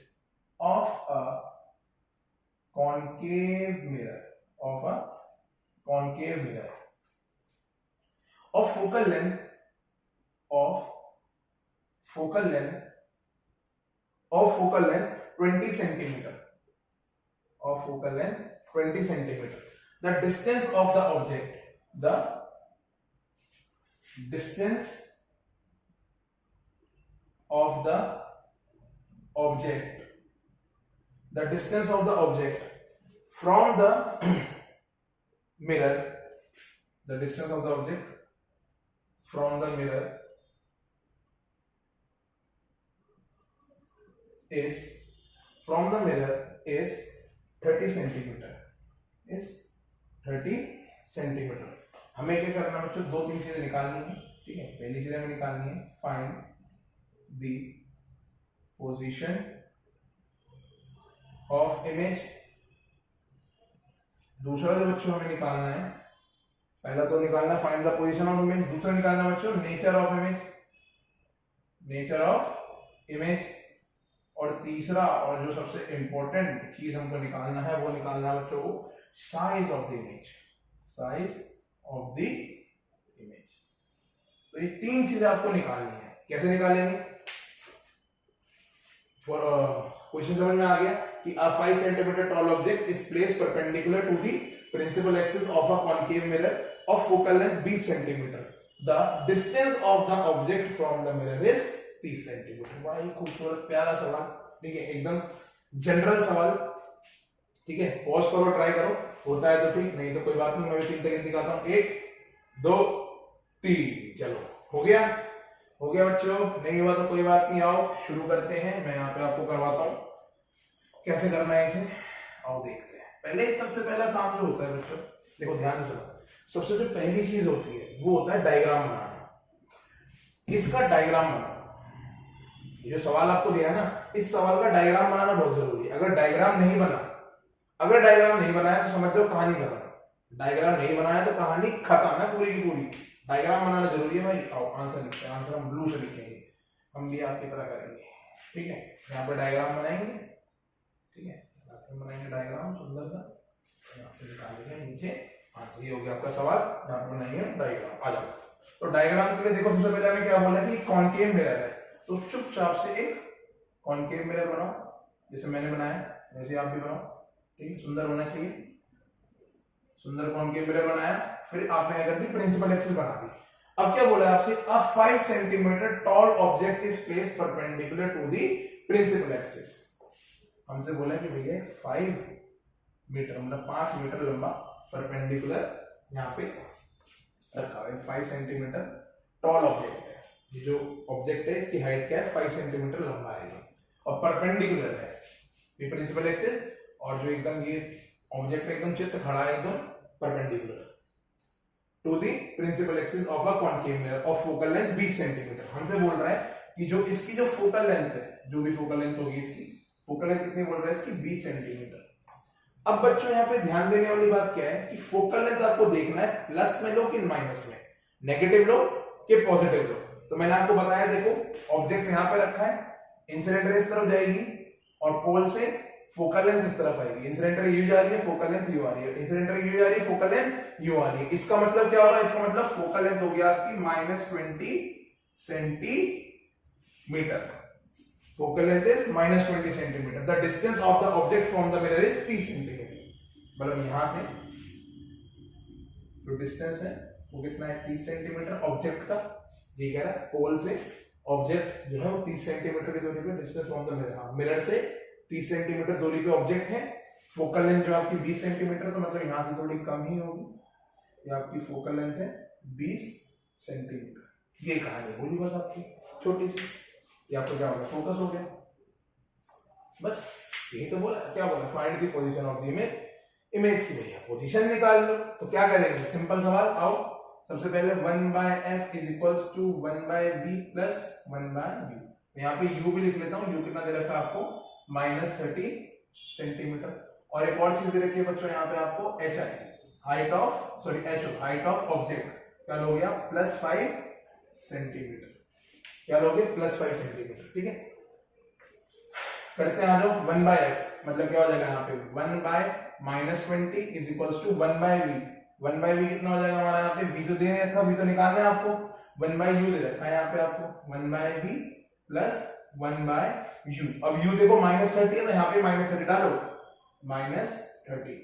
of a concave mirror, of a concave mirror of focal length, of focal length, of focal length 20 centimeter, of focal length 20 centimeter. The distance of the object, the distance of the object, the distance of the object from the mirror, the distance of the object from the mirror is from the mirror is 30 centimetre, is 30 centimetre. हमें क्या करना बच्चों, 2-3 चीजें निकालनी है, ठीक है। पहली चीज हमें निकालनी है find the position of image. दूसरा जो बच्चों हमें निकालना है, पहला तो निकालना find the position of image, दूसरा निकालना बच्चों nature of image, nature of image, और तीसरा और जो सबसे इंपॉर्टेंट चीज हमको निकालना है वो निकालना है बच्चों size of the image, size of the image. तो ये 3 चीजें आपको निकालनी है। कैसे निकालेंगे? फॉर क्वेश्चन समझ में आ गया कि a 5 cm tall object is placed perpendicular to the principal axis of a concave mirror of focal length 20 cm. The distance of the object from the mirror is 30 cm. भाई खूबसूरत प्यारा सवाल, ठीक है, एकदम जनरल सवाल, ठीक है। पॉज करो, ट्राई करो, होता है तो ठीक, नहीं तो कोई बात नहीं, मैं भी 3 तक दिखाता हूं। 1 2 3, चलो हो गया, हो गया बच्चों। नहीं हुआ तो कोई बात नहीं, आओ शुरू करते हैं। मैं यहाँ पे आपको करवाता हूँ कैसे करना है इसे, आओ देखते हैं। पहले सबसे पहला काम जो होता है बच्चों, देखो ध्यान से सुनो, सबसे जो पहली चीज होती है वो होता है डायग्राम बनाना। इसका डायग्राम बनाओ। ये जो सवाल आपको दिया है ना, इस सवाल का डायग्राम बनाना बहुत जरूरी है। अगर डायग्राम नहीं बना, अगर डायग्राम नहीं बनाया तो समझ जाओ कहानी खत्म। डायग्राम नहीं बनाया तो कहानी खत्म है पूरी की पूरी। डायग्राम बनाना जरूरी है भाई। आओ आंसर लिखते हैं, आंसर हम ब्लू से लिखेंगे, हम भी आपकी तरह करेंगे, ठीक है। यहाँ पे डायग्राम बनाएंगे, ठीक है, बनाएंगे डायग्राम सुंदर सा, यहाँ पे निकालेंगे नीचे। आंसर ये हो गया आपका सवाल, यहाँ पे बनाएंगे डायग्राम। आ जाओ। तो डायग्राम के लिए देखो सबसे पहले हमें क्या बोला कि कॉनकेव मिरर है, तो चुपचाप से एक कॉनकेव मिरर बनाओ, जैसे मैंने बनाया वैसे आप भी बनाओ, ठीक है। सुंदर होना चाहिए, सुंदर कॉनकेव मिरर बनाया। फिर आपने क्या कर दी, प्रिंसिपल एक्सिस बना दी। अब क्या बोला आपसे, a 5 cm tall object is placed perpendicular to the principal axis। हमसे बोला कि भैया 5 मीटर मतलब 5 मीटर लंबा परपेंडिकुलर यहाँ पे रखा है। 5 सेंटीमीटर टॉल ऑब्जेक्ट है, ये जो ऑब्जेक्ट है इसकी हाइट क्या है, 5 सेंटीमीटर लंबा है और परपेंडिकुलर है ये प्रिंसिपल एक्सिस, और जो एकदम ये ऑब्जेक्ट एकदम चित्त खड़ा है एकदम perpendicular to the principal axis of a concave mirror of focal length 20 centimetre. हमसे बोल रहा है कि जो इसकी जो फोकल लेंथ है, जो भी फोकल लेंथ होगी इसकी, फोकल लेंथ कितनी बोल रहा है इसकी, 20 सेंटीमीटर। अब बच्चों यहाँ पे ध्यान देने वाली बात क्या है कि फोकल लेंथ आपको देखना है प्लस में लो कि माइनस में, नेगेटिव लो कि पॉजिटिव लो। तो मैंने आपको बताया, देखो ऑब्जेक्ट यहाँ पे रखा है, इंसिडेंट रे इस तरफ जाएगी और पोल से फोकल लेंथ इस तरफ आएगी। इंसिडेंट रे यू जा रही है, फोकल लेंथ यू आ रही है, इंसिडेंट रे यू जा रही है, फोकल लेंथ यू आ रही है। इसका मतलब क्या होगा, इसका मतलब फोकल लेंथ हो गया आपकी -20 centimetre. Focal length is -20 centimetre. The distance of the object from the mirror is 30 centimetre. मतलब यहां से जो डिस्टेंस है वो कितना है, 30 सेंटीमीटर ऑब्जेक्ट का। ये कह रहा है पोल से ऑब्जेक्ट जो है वो 30 सेंटीमीटर की दूरी पे distance from the mirror, mirror से 30 सेंटीमीटर दूरी पे ऑब्जेक्ट है। फोकल लेंथ जो आपकी 20 सेंटीमीटर, तो मतलब यहां से थोड़ी कम ही होगी। ये आपकी फोकल लेंथ है 20 सेंटीमीटर। ये कहानी बोली बस आपकी छोटी सी। ये आपको क्या हो गया, फोकस हो गया, बस यही तो बोला। क्या बोला, find the position of the image. Image की भैया पोजीशन निकाल लो। तो क्या करेंगे, सिंपल सवाल। आओ सबसे पहले 1/f is equals to 1/b plus 1/u। यहाँ पे u भी लिख लेता हूँ। u कितना दे रखा है आपको, -30 सेंटीमीटर। और एक और चीज दे रखी है बच्चों यहाँ पे आपको hi, height of height of object क्या लोगे आप, +5 सेंटीमीटर। क्या लोगे, +5 सेंटीमीटर, ठीक है। करते हैं आ जाओ 1/f, मतलब क्या हो जाएगा यहाँ पे 1/-20 is equals to 1/v। 1/v कितना हो जाएगा हमारा यहाँ पे, v तो दे रखा, v तो निकालना है आपको, 1/u दे रखा है यहाँ पे आपको, 1/v प्लस 1/u। अब u देखो -30 है तो यहाँ पे -30 डालो, -30।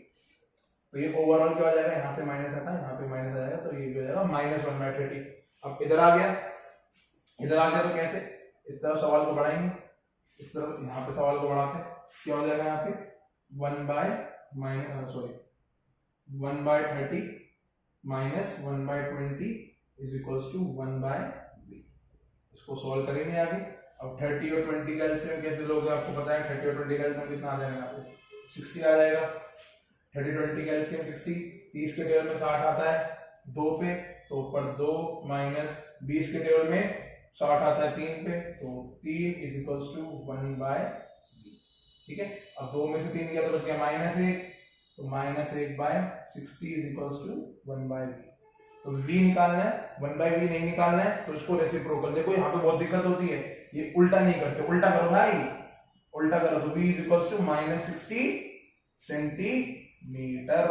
तो ये ओवरऑल क्या हो जाएगा, यहाँ से माइनस हटा, यहाँ पे माइनस आ जाएगा, तो ये भी हो जाएगा -1/30। अब इधर आ गया, तो कैसे, इस तरफ सवाल को बढ़ाएंगे, इस तरफ यहाँ पे सवाल को बढ़ाते हैं, क्या हो जाएगा यहाँ पे 1/30 minus 1/20 is equals to 1/v। इसको सॉल्व करेंगे आगे। अब 30 और 20 का एलसीएम कैसे लोगे, आपको पता है 30 और 20 का एलसीएम कितना आ जाएगा आपको 60 आ जाएगा। 30 20 का एलसीएम 60, 30 के टेबल में 60 आता है 2 पे, तो ऊपर 2 माइनस 20 के टेबल में 60 आता है 3 पे, तो 3 इज इक्वल्स टू 1/b। ठीक है, अब 2 में से 3 गया तो बच गया -1, तो -1/60 इज इक्वल्स टू 1/b। तो v निकालना है, 1/v नहीं निकालना है, तो इसको रेसिप्रोकल, देखो यहाँ पे बहुत दिक्कत होती है, ये उल्टा नहीं करते, उल्टा करो भाई, उल्टा करो, तो v is equals to -60 centimetre.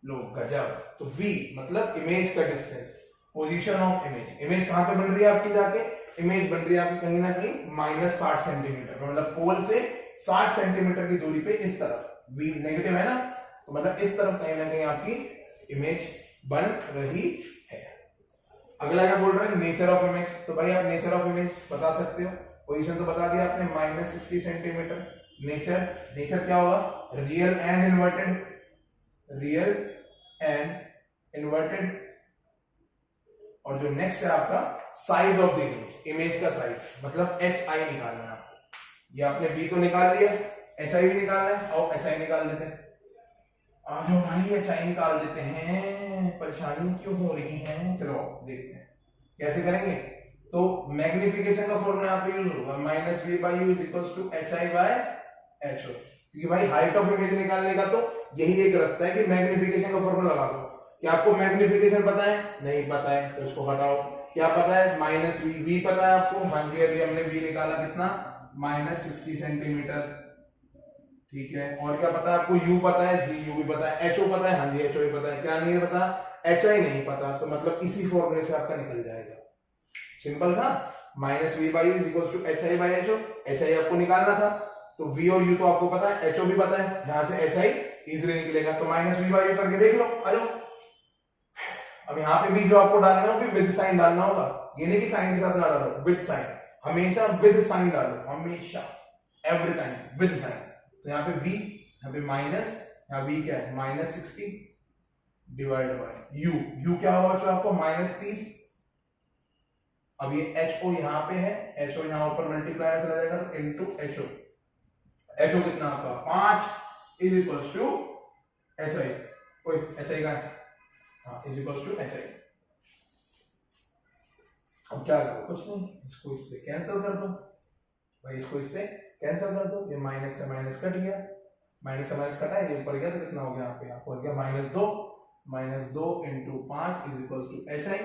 लो गजब। तो v मतलब इमेज का distance, position of image, image कहां पे बन रही है आपकी, जाके इमेज बन रही है आपकी कहीं ना कहीं -60 सेंटीमीटर, मतलब पोल से 60 सेंटीमीटर की दूरी पे इस तरफ, v नेगेटिव है ना, तो मतलब इस तरफ कहीं ना कहीं आपकी इमेज बन रही है। अगला क्या बोल रहा है, नेचर ऑफ इमेज। तो भाई आप नेचर ऑफ इमेज बता सकते हो, पोजीशन तो बता दिया आपने -60 सेंटीमीटर। नेचर, नेचर क्या होगा, real and inverted, real and inverted. और जो नेक्स्ट है आपका size of the image, image का साइज, मतलब HI निकालना है आपको। ये आपने B तो निकाल लिया, HI भी निकालना है, और HI निकाल लेते हैं। आ जाओ भाई HI निकाल देते हैं, परेशानी क्यों हो रही है, चलो देखते हैं कैसे करेंगे। तो मैग्निफिकेशन का फॉर्मूला यहाँ पे यूज होगा, -v/u is equals to HI/HO, क्योंकि भाई हाइट ऑफ इमेज निकालने का तो यही एक रास्ता है कि मैग्निफिकेशन का फॉर्मूला लगा दो। क्या आपको मैग्निफिकेशन पता है, नहीं पता है, तो इसको हटाओ। क्या पता है, -v, v पता है आपको, हाँ जी अभी हमने v निकाला कितना, -60 सेंटीमीटर, ठीक है। और क्या पता है आपको, u पता है, जी u भी पता है, ho पता है, हाँ जी ho भी पता है। क्या नहीं है पता, HI नहीं पता, तो मतलब इसी फॉर्मूले से आपका निकल जाएगा, सिंपल था। -v/u is equals to HI/HO, HI आपको निकालना था, तो v और u तो आपको पता है, HO भी पता है, यहां से HI इजीली निकलेगा, तो -v/u करके देख लो, आ जाओ। अब यहाँ पे भी जो आपको डालना है वो भी विद साइन डालना होगा, ये नहीं कि साइन के साथ ना डालो, विद साइन, हमेशा विद साइन डालो, हमेशा, एवरी टाइम विद साइन। तो यहाँ पे v, यहाँ पे माइनस, यहाँ v क्या है, -60 डिवाइड बाय u, u क्या होगा बच्चों आपको, -30। अब ये HO यहाँ पे है, HO यहाँ ऊपर मल्टीप्लाई चला जाएगा, तो इनटू HO, HO कितना आपका 5 इज इक्वल्स टू HI, ओए HI का है, हाँ इज इक्वल्स टू HI। अब क्या करो, कुछ नहीं, इसको इससे कैंसिल कर दो भाई, इसको इससे कैंसिल कर दो, ये माइनस से माइनस कट गया, माइनस से माइनस कटा है, ये ऊपर गया तो कितना हो गया यहाँ पे, आपको हो गया -2 into 5 is equals to HI,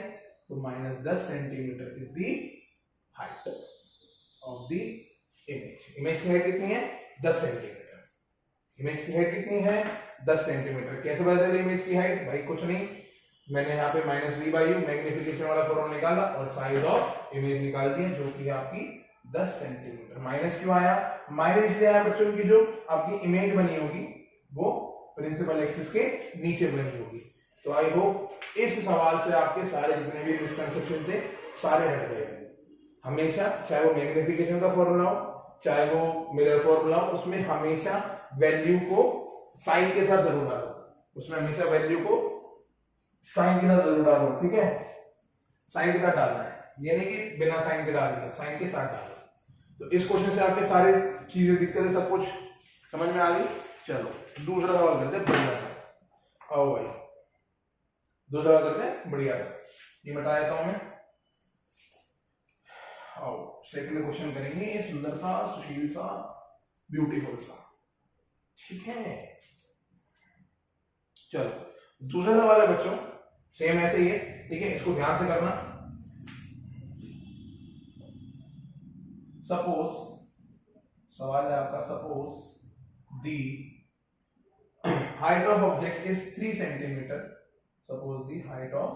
तो -10 centimetre is the height of the image. Image की हाइट कितनी है, 10 सेंटीमीटर। इमेज की हाइट कितनी है, 10 सेंटीमीटर। कैसे पता चले इमेज की हाइट, भाई कुछ नहीं, मैंने यहाँ पे -v/u मैग्निफिकेशन वाला फॉर्मूला निकाला और साइज ऑफ इमेज निकाल दिया, जो कि आपकी 10 सेंटीमीटर। माइनस क्यों आया, माइनस इसलिए आया बच्चों की जो आपकी इमेज बनी होगी वो प्रिंसिपल एक्सिस के नीचे बनी होगी। तो आई होप इस सवाल से आपके सारे जितने भी मिसकंसेप्शन थे सारे हट गए होंगे। हमेशा चाहे वो मैग्निफिकेशन का फॉर्मूला हो चाहे वो मिरर फॉर्मूला हो, उसमें हमेशा वैल्यू को साइन के साथ जरूर डालो, उसमें हमेशा वैल्यू को साइन के साथ जरूर डालो, ठीक है, साइन के साथ डालना है, ये नहीं कि बिना साइन के डाल दिया, साइन के साथ डालो। तो इस क्वेश्चन से आपके सारे चीजें दिक्कतें सब कुछ समझ में आ गई। चलो दूसरा सवाल करते हैं, बढ़िया था, आओ भाई दूसरा सवाल करते हैं बढ़िया सा, ये बता देता हूं मैं। आओ सेकंड क्वेश्चन करेंगे, सुंदर सा, सुशील सा, ब्यूटीफुल सा, ठीक है। चलो दूसरा सवाल है बच्चों, सेम ऐसे ही है, ठीक है, इसको ध्यान से करना। सपोज, सवाल है आपका, suppose the height of object is 3 centimetre, suppose the height of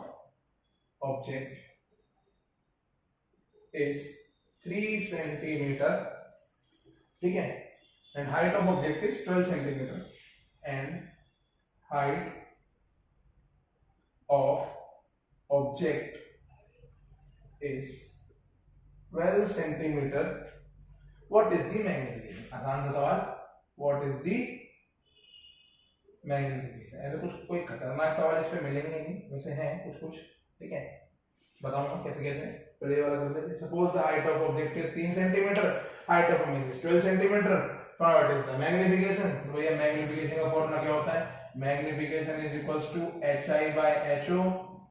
object is 3 centimetre, ठीक है, and height of object is 12 centimetre, and height of object is 12 centimeter. What is the magnification? आसान सा सवाल, what is the magnification? ऐसे कुछ कोई खतरनाक सवाल इस पे मिलेंगे नहीं, वैसे हैं कुछ कुछ, ठीक है, बताऊंगा कैसे कैसे। पहले ये वाला कर लेते हैं। Suppose the height of object is 3 centimetre, height of image is 12 centimetre, what is the magnification? तो भैया मैग्निफिकेशन का फॉर्मूला क्या होता है? Magnification is equals to HI by HO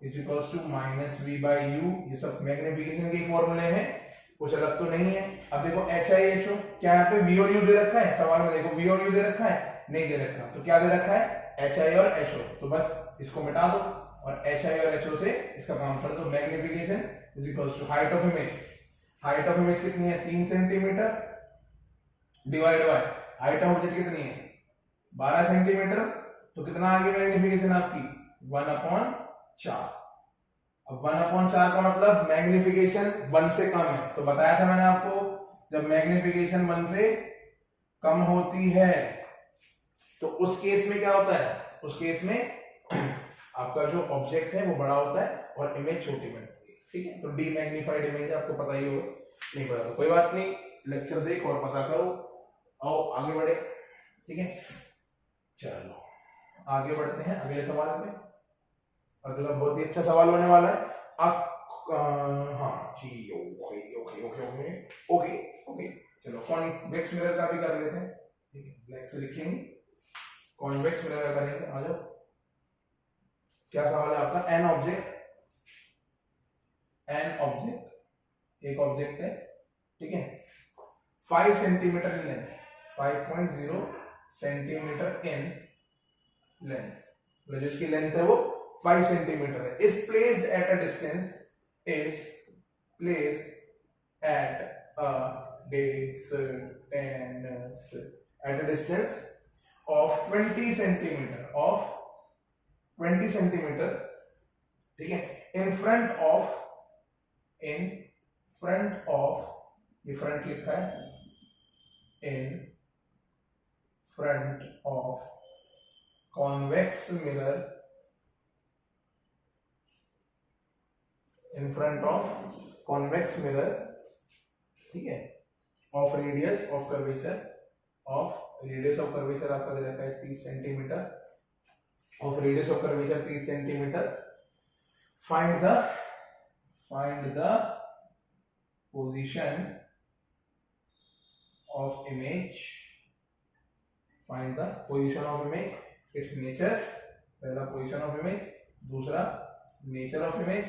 is equals to -V/U। ये सब मैग्निफिकेशन के फॉर्मूले हैं, कुछ अलग तो नहीं है। अब देखो HI HO, क्या यहाँ पे V और U दे रखा है? सवाल में देखो V और U दे रखा है? नहीं दे रखा, तो क्या दे रखा है? HI और HO। तो बस इसको मिटा दो और HI और HO से इसका काम कर दो। Magnification is equals to height of image, height of image कितनी है? 3 centimetre, divide by height of object कितनी है? 12 सेंटीमीटर। तो कितना आ गया मैग्निफिकेशन आपकी? 1/4। अब 1/4 का मतलब मैग्निफिकेशन 1 से कम है। तो बताया था मैंने आपको, जब मैग्निफिकेशन 1 से कम होती है तो उस केस में क्या होता है? उस केस में आपका जो ऑब्जेक्ट है वो बड़ा होता है और इमेज छोटी बनती है। ठीक है, तो डीमैग्निफाइड इमेज आपको पता ही होगा, नहीं पता तो कोई बात नहीं, लेक्चर देख और पता करो। आओ आगे बढ़े। ठीक है, चलो आगे बढ़ते हैं अगले सवाल पे। अगला बहुत ही अच्छा सवाल होने वाला है। हाँ जी, okay okay okay okay okay okay. चलो कॉन्वेक्स मिरर का भी कर लेते हैं। ठीक है, ब्लैक से लिखेंगे, कॉन्वेक्स मिरर का करेंगे। आ जाओ, क्या सवाल है आपका? एन ऑब्जेक्ट, एक ऑब्जेक्ट है, ठीक है, 5 centimetre in length, 5.0 centimetre in length, मतलब जिसकी लेंथ है वो 5 सेंटीमीटर है, is placed at a distance, is placed at a distance of 20 centimetre, ठीक है, इन फ्रंट ऑफ, ये फ्रंट लिखा है, in front of convex mirror, in front of convex mirror, ठीक है, ऑफ रेडियस ऑफ कर्वेचर, आपका दे रखा है 30 centimetre, of radius of curvature 30 centimetre. Find the position of image, it's nature, पहला पोजीशन ऑफ इमेज, दूसरा नेचर ऑफ इमेज,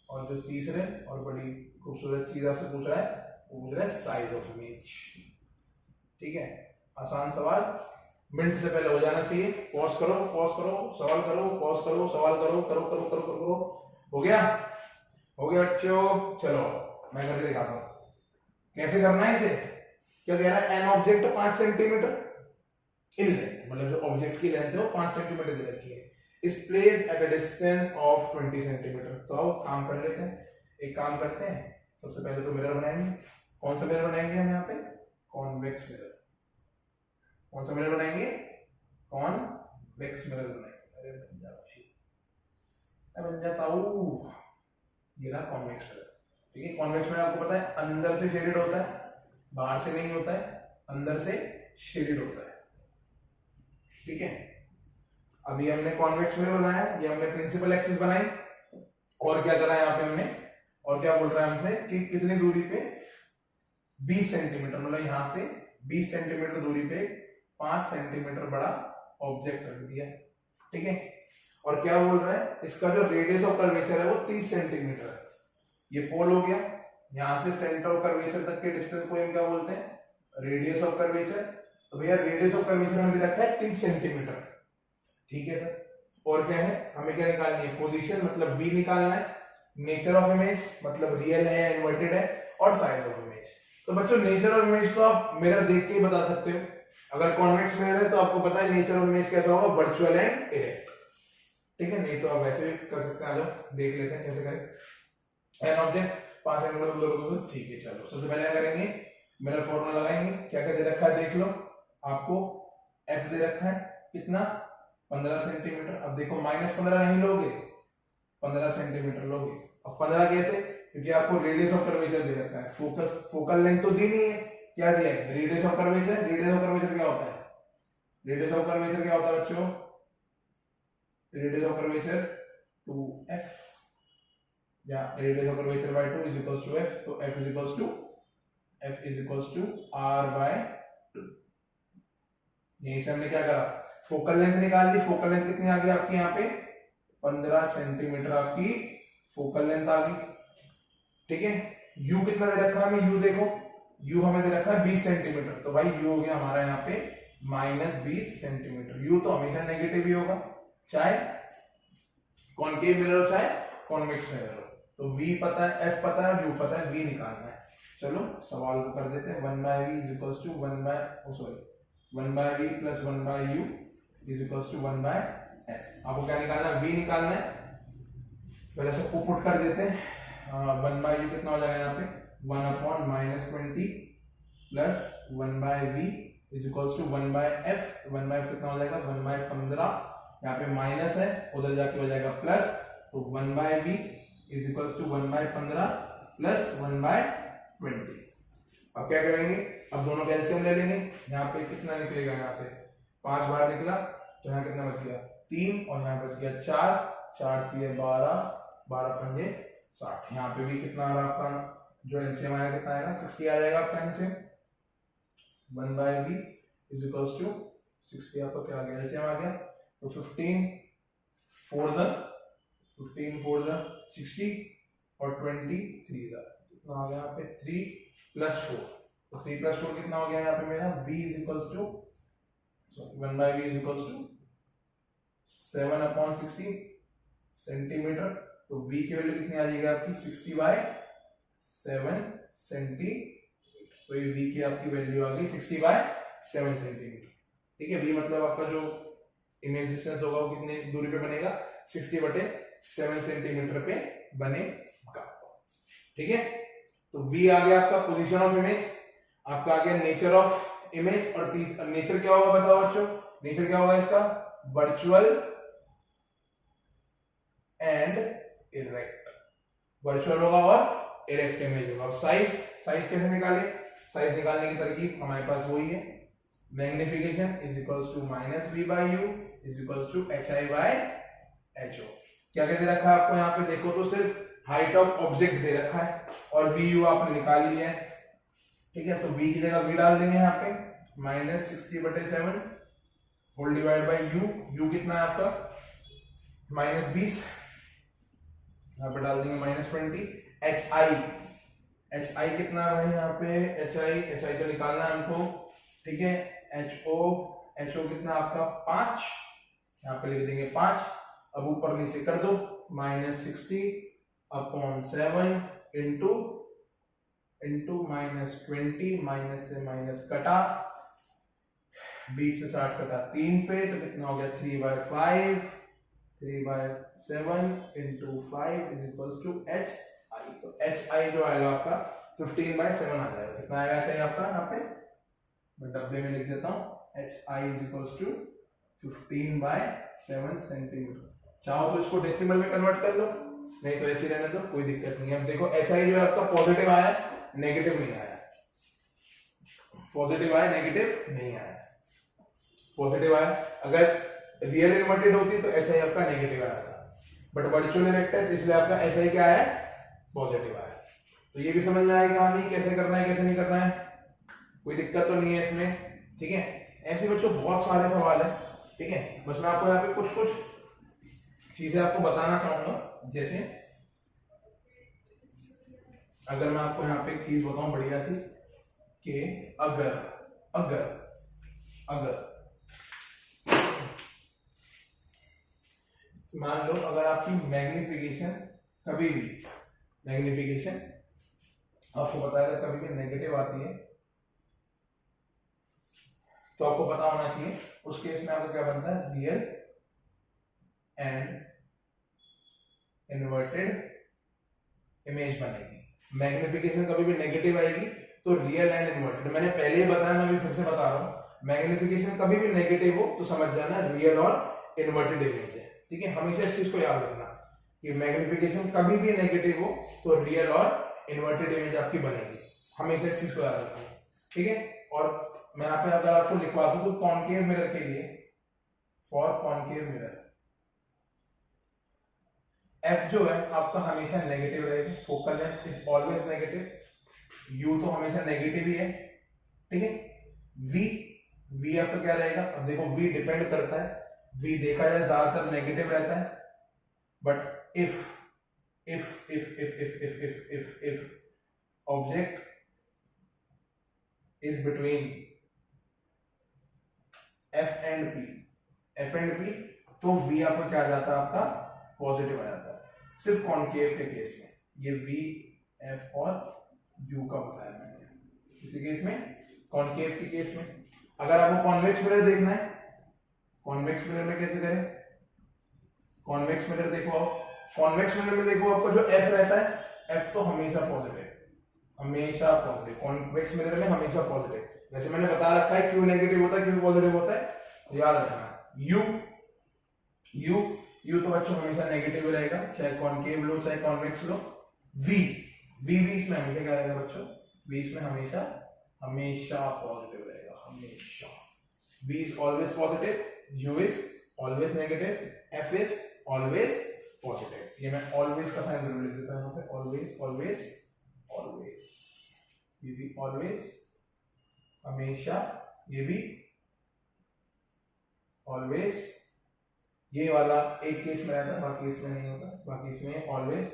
और जो तीसरे और बड़ी खूबसूरत चीज आपसे पूछ रहा है वो पूछ रहा है साइज ऑफ इमेज। ठीक है, आसान सवाल, मिनट से पहले हो जाना चाहिए। पॉज करो, सवाल करो, पॉज करो, सवाल करो, करो। हो गया बच्चों? चलो मैं करके दिखाता हूं कैसे करना है इसे। क्या कह रहा है? An object 5 centimetre in length, मतलब जो ऑब्जेक्ट की लेंथ है वो 5 सेंटीमीटर दे रखी है, is placed at a distance of 20 centimetre. तो आओ काम कर लेते हैं, एक काम करते हैं, सबसे पहले तो मिरर बनाएंगे। कौन सा मिरर बनाएंगे हम यहाँ पे? Convex mirror. कौन सा मिरर बनाएंगे? कॉन्वेक्स मिरर बनाएंगे। अरे बन जा भाई, बन जाता हूँ। ये रहा कॉन्वेक्स मिरर। ठीक है, कॉन्वेक्स मिरर आपको पता है अंदर से शेडेड होता है, बाहर से नहीं होता है, अंदर से शेडेड होता है। ठीक है, अभी हमने कॉन्वेक्स मिरर बनाया, ये हमने प्रिंसिपल एक्सिस बनाई, और क्या करा यहाँ पे हमने, और क्या बोल रहा है हमसे कि कितनी दूरी पे? 20 सेंटीमीटर, मतलब यहां से 20 सेंटीमीटर दूरी पे 5 सेंटीमीटर बड़ा ऑब्जेक्ट रख दिया। ठीक है, और क्या बोल रहा है? इसका जो रेडियस ऑफ कर्वेचर है वो 30 सेंटीमीटर है। ये पोल हो गया, यहां से सेंटर ऑफ कर्वेचर तक के डिस्टेंस को हम क्या बोलते हैं? Radius of curvature. तो भैया रेडियस ऑफ कर्वेचर में दे रखा है 30 सेंटीमीटर। ठीक है सर, और क्या है? हमें क्या निकालनी है? पोजीशन मतलब v निकालना है, नेचर ऑफ इमेज मतलब रियल है, इन्वर्टेड है, और साइज ऑफ इमेज। तो बच्चों नेचर ऑफ इमेज तो आप मिरर देख के ही बता सकते हो। अगर कॉन्वेक्स मिरर है तो आपको पता है नेचर ऑफ इमेज कैसा होगा? Virtual and erect. ठीक है, नहीं तो आप वैसे भी कर सकते हैं। आ जाओ देख लेते हैं कैसे करें। एन ऑब्जेक्ट 5 सेंटीमीटर, ठीक है। चलो सबसे पहले क्या करेंगे? मिरर फॉर्मूला लगाएंगे। क्या क्या दे रखा है देख लो, आपको एफ दे रखा है कितना? 15 सेंटीमीटर। अब देखो -15 नहीं लोगे, 15 सेंटीमीटर लोगे। अब 15 कैसे? क्योंकि आपको रेडियस ऑफ कर्वेचर दे रखा है, फोकल लेंथ तो दी नहीं है, क्या दिया है? Radius of curvature. Radius of curvature क्या होता है? रेडियस ऑफ कर्वेचर क्या होता है बच्चों? Radius of curvature 2f। या radius of curvature by 2 is equals to f, तो f is equals to r by 2। यही से हमने क्या करा, फोकल लेंथ निकाल ली। फोकल लेंथ कितनी आ गई आपकी यहाँ पे 15 सेंटीमीटर आपकी फोकल लेंथ आ गई। ठीक है, u कितना दे रखा है हमें, u देखो, u हमें दे रखा है 20 सेंटीमीटर, तो भाई u हो गया हमारा यहाँ पे -20 सेंटीमीटर। u तो हमेशा नेगेटिव ही होगा, चाहे कॉनकेव मिरर हो चाहे कॉन्वेक्स मिरर हो। तो v पता है, f पता है और u पता है, v निकालना है। चलो सवाल को कर देते हैं। 1/v is equals to 1/v plus 1/u is equals to 1/f। आपको क्या निकालना है, v निकालना है। पहले सबको पुट कर देते हैं। 1/u कितना हो जाएगा यहाँ पे 1/-20 plus 1/v is equals to 1/f। 1/f कितना हो जाएगा 1/15, यहाँ पे माइनस है, उधर जाके हो जाएगा प्लस, तो 1/v is equals to 1/15 plus 1/20। अब क्या करेंगे, अब दोनों का एलसीएम ले लेंगे। यहाँ पे कितना निकलेगा, यहाँ से 5 बार निकला, तो यहाँ कितना बच गया 3, और यहाँ बच गया 4, 4 3 12, 12 5 60। यहाँ पे भी कितना आ रहा आपका जो एलसीएम आएगा, कितना आएगा 60 आ जाएगा आपका LCM. 1/v is equals to 60, आपका क्या आ गया एलसीएम आ गया, तो 15 4 60 और 20 3 कितना आ गया यहाँ पे 3 + 4, तो 3 + 4 कितना हो गया यहाँ पे मेरा v is equals to 1/v is equals to 7/60 centimetre. तो v की वैल्यू कितनी आ जाएगी आपकी 60/7 सेंटीमीटर। तो ये v की आपकी वैल्यू आ गई 60/7 सेंटीमीटर। ठीक है, v मतलब आपका जो इमेज डिस्टेंस होगा वो कितनी दूरी पे बनेगा 60/7 सेंटीमीटर पे बनेगा। ठीक है, तो v आ गया आपका पोजीशन ऑफ इमेज, आपका आ गया नेचर ऑफ इमेज, और नेचर क्या होगा बताओ बच्चों, नेचर क्या होगा इसका वर्चुअल एंड इरेक्ट। वर्चुअल होगा और इरेक्ट इमेज होगा। साइज कैसे निकाले, साइज निकालने की तरकीब हमारे पास वही है, magnification is equals to -v/u is equals to hi/ho। क्या क्या दे रखा है आपको यहाँ पे देखो, तो सिर्फ हाइट ऑफ ऑब्जेक्ट दे रखा है और vu आपने निकाल लिया है। ठीक है, तो v की जगह v डाल देंगे यहाँ पे -60/7 होल डिवाइड बाय u कितना है आपका -20, यहाँ पे डाल देंगे -20। hi कितना है यहाँ पे hi तो निकालना है हमको। ठीक है, ho कितना आपका 5, यहाँ पे लिख देंगे 5। अब ऊपर नीचे कर दो, -60/7 इंटू -20, माइनस से माइनस कटा, 20 से 60 कटा 3 पे, तो कितना हो गया 3/5, 3/7 into 5 is equals to hi। तो hi जो आएगा आपका 15/7 आ जाएगा। कितना आएगा चाहिए आपका, यहाँ पे मैं डब्ल्यू में लिख देता हूँ hi is equals to 15/7 centimetre. चाहो तो इसको डेसिमल में कन्वर्ट कर लो, नहीं तो ऐसे रहने दो, कोई दिक्कत नहीं है। अब देखो hi जो है आपका पॉजिटिव आया, नेगेटिव नहीं आया, पॉजिटिव आया नेगेटिव नहीं आया, पॉजिटिव आया। अगर रियल इन्वर्टेड होती तो hi आपका नेगेटिव आया था, बट वर्चुअल इरेक्ट है इसलिए आपका hi क्या आया पॉजिटिव आया। तो ये भी समझ में आएगा हमें कैसे करना है कैसे नहीं करना है, कोई दिक्कत तो नहीं है इसमें। ठीक है, ऐसे बच्चों बहुत सारे सवाल है। ठीक है, बस मैं आपको यहाँ पे कुछ चीजें आपको बताना चाहूंगा। जैसे अगर मैं आपको यहाँ पे एक चीज बताऊं बढ़िया सी, कि अगर मान लो अगर आपकी मैग्निफिकेशन कभी भी आपको पता है कभी भी नेगेटिव आती है, तो आपको पता होना चाहिए उस केस में आपको क्या बनता है, रियल एंड इन्वर्टेड इमेज बनेगी। मैग्निफिकेशन कभी भी नेगेटिव आएगी तो रियल एंड इन्वर्टेड। मैंने पहले ही बताया, मैं भी फिर से बता रहा हूं, मैग्निफिकेशन कभी भी नेगेटिव हो तो समझ जाना रियल और इन्वर्टेड इमेज है। ठीक है, हमेशा इस चीज को याद रखना कि मैग्निफिकेशन कभी भी नेगेटिव हो तो रियल और इन्वर्टेड इमेज आपकी बनेगी, हमेशा इस चीज को याद रखना। ठीक है, और मैं यहाँ पे अगर आपको लिखवा दूं तो कॉनकेव मिरर के लिए, फॉर कॉनकेव मिरर एफ जो है आपका हमेशा नेगेटिव रहेगा, focal length is always negative, you तो हमेशा नेगेटिव ही है, ठीक है। वी, वी आपका क्या रहेगा, अब देखो वी डिपेंड करता है, वी देखा जाए ज्यादातर नेगेटिव रहता है, but if object is between F and P, तो V आपका क्या आ जाता है, आपका पॉजिटिव आ जाता है। सिर्फ कॉन्केव के केस में, ये V, F और U का बताया मैंने, किसी केस में कॉन्केव के केस में। अगर आपको कॉन्वेक्स मिरर देखना है, कॉन्वेक्स मिरर में कैसे करें, कॉन्वेक्स मिरर देखो आप, कॉन्वेक्स मिरर में देखो आपका जो F रहता है, F तो हमेशा पॉजिटिव, हमेशा पॉजिटिव, कॉन्वेक्स मिरर में हमेशा पॉजिटिव। वैसे मैंने बता रखा है क्यों नेगेटिव होता है क्यों पॉजिटिव होता है, याद रखना। यू, यू, यू तो बच्चों हमेशा नेगेटिव रहेगा, चाहे कॉन्केव लो चाहे कॉन्वेक्स लो। वी, वी बीच में हमेशा क्या रहेगा बच्चों, बीच में हमेशा हमेशा पॉजिटिव रहेगा, हमेशा। V is always positive, U is always negative, F is always positive। ये मैं always का साइन जरूर लिख देता हूं यहाँ पे, always, always, always, ये भी always, हमेशा, ये भी always, ये वाला एक केस में रहता है बाकी इसमें नहीं होता, बाकी इसमें always,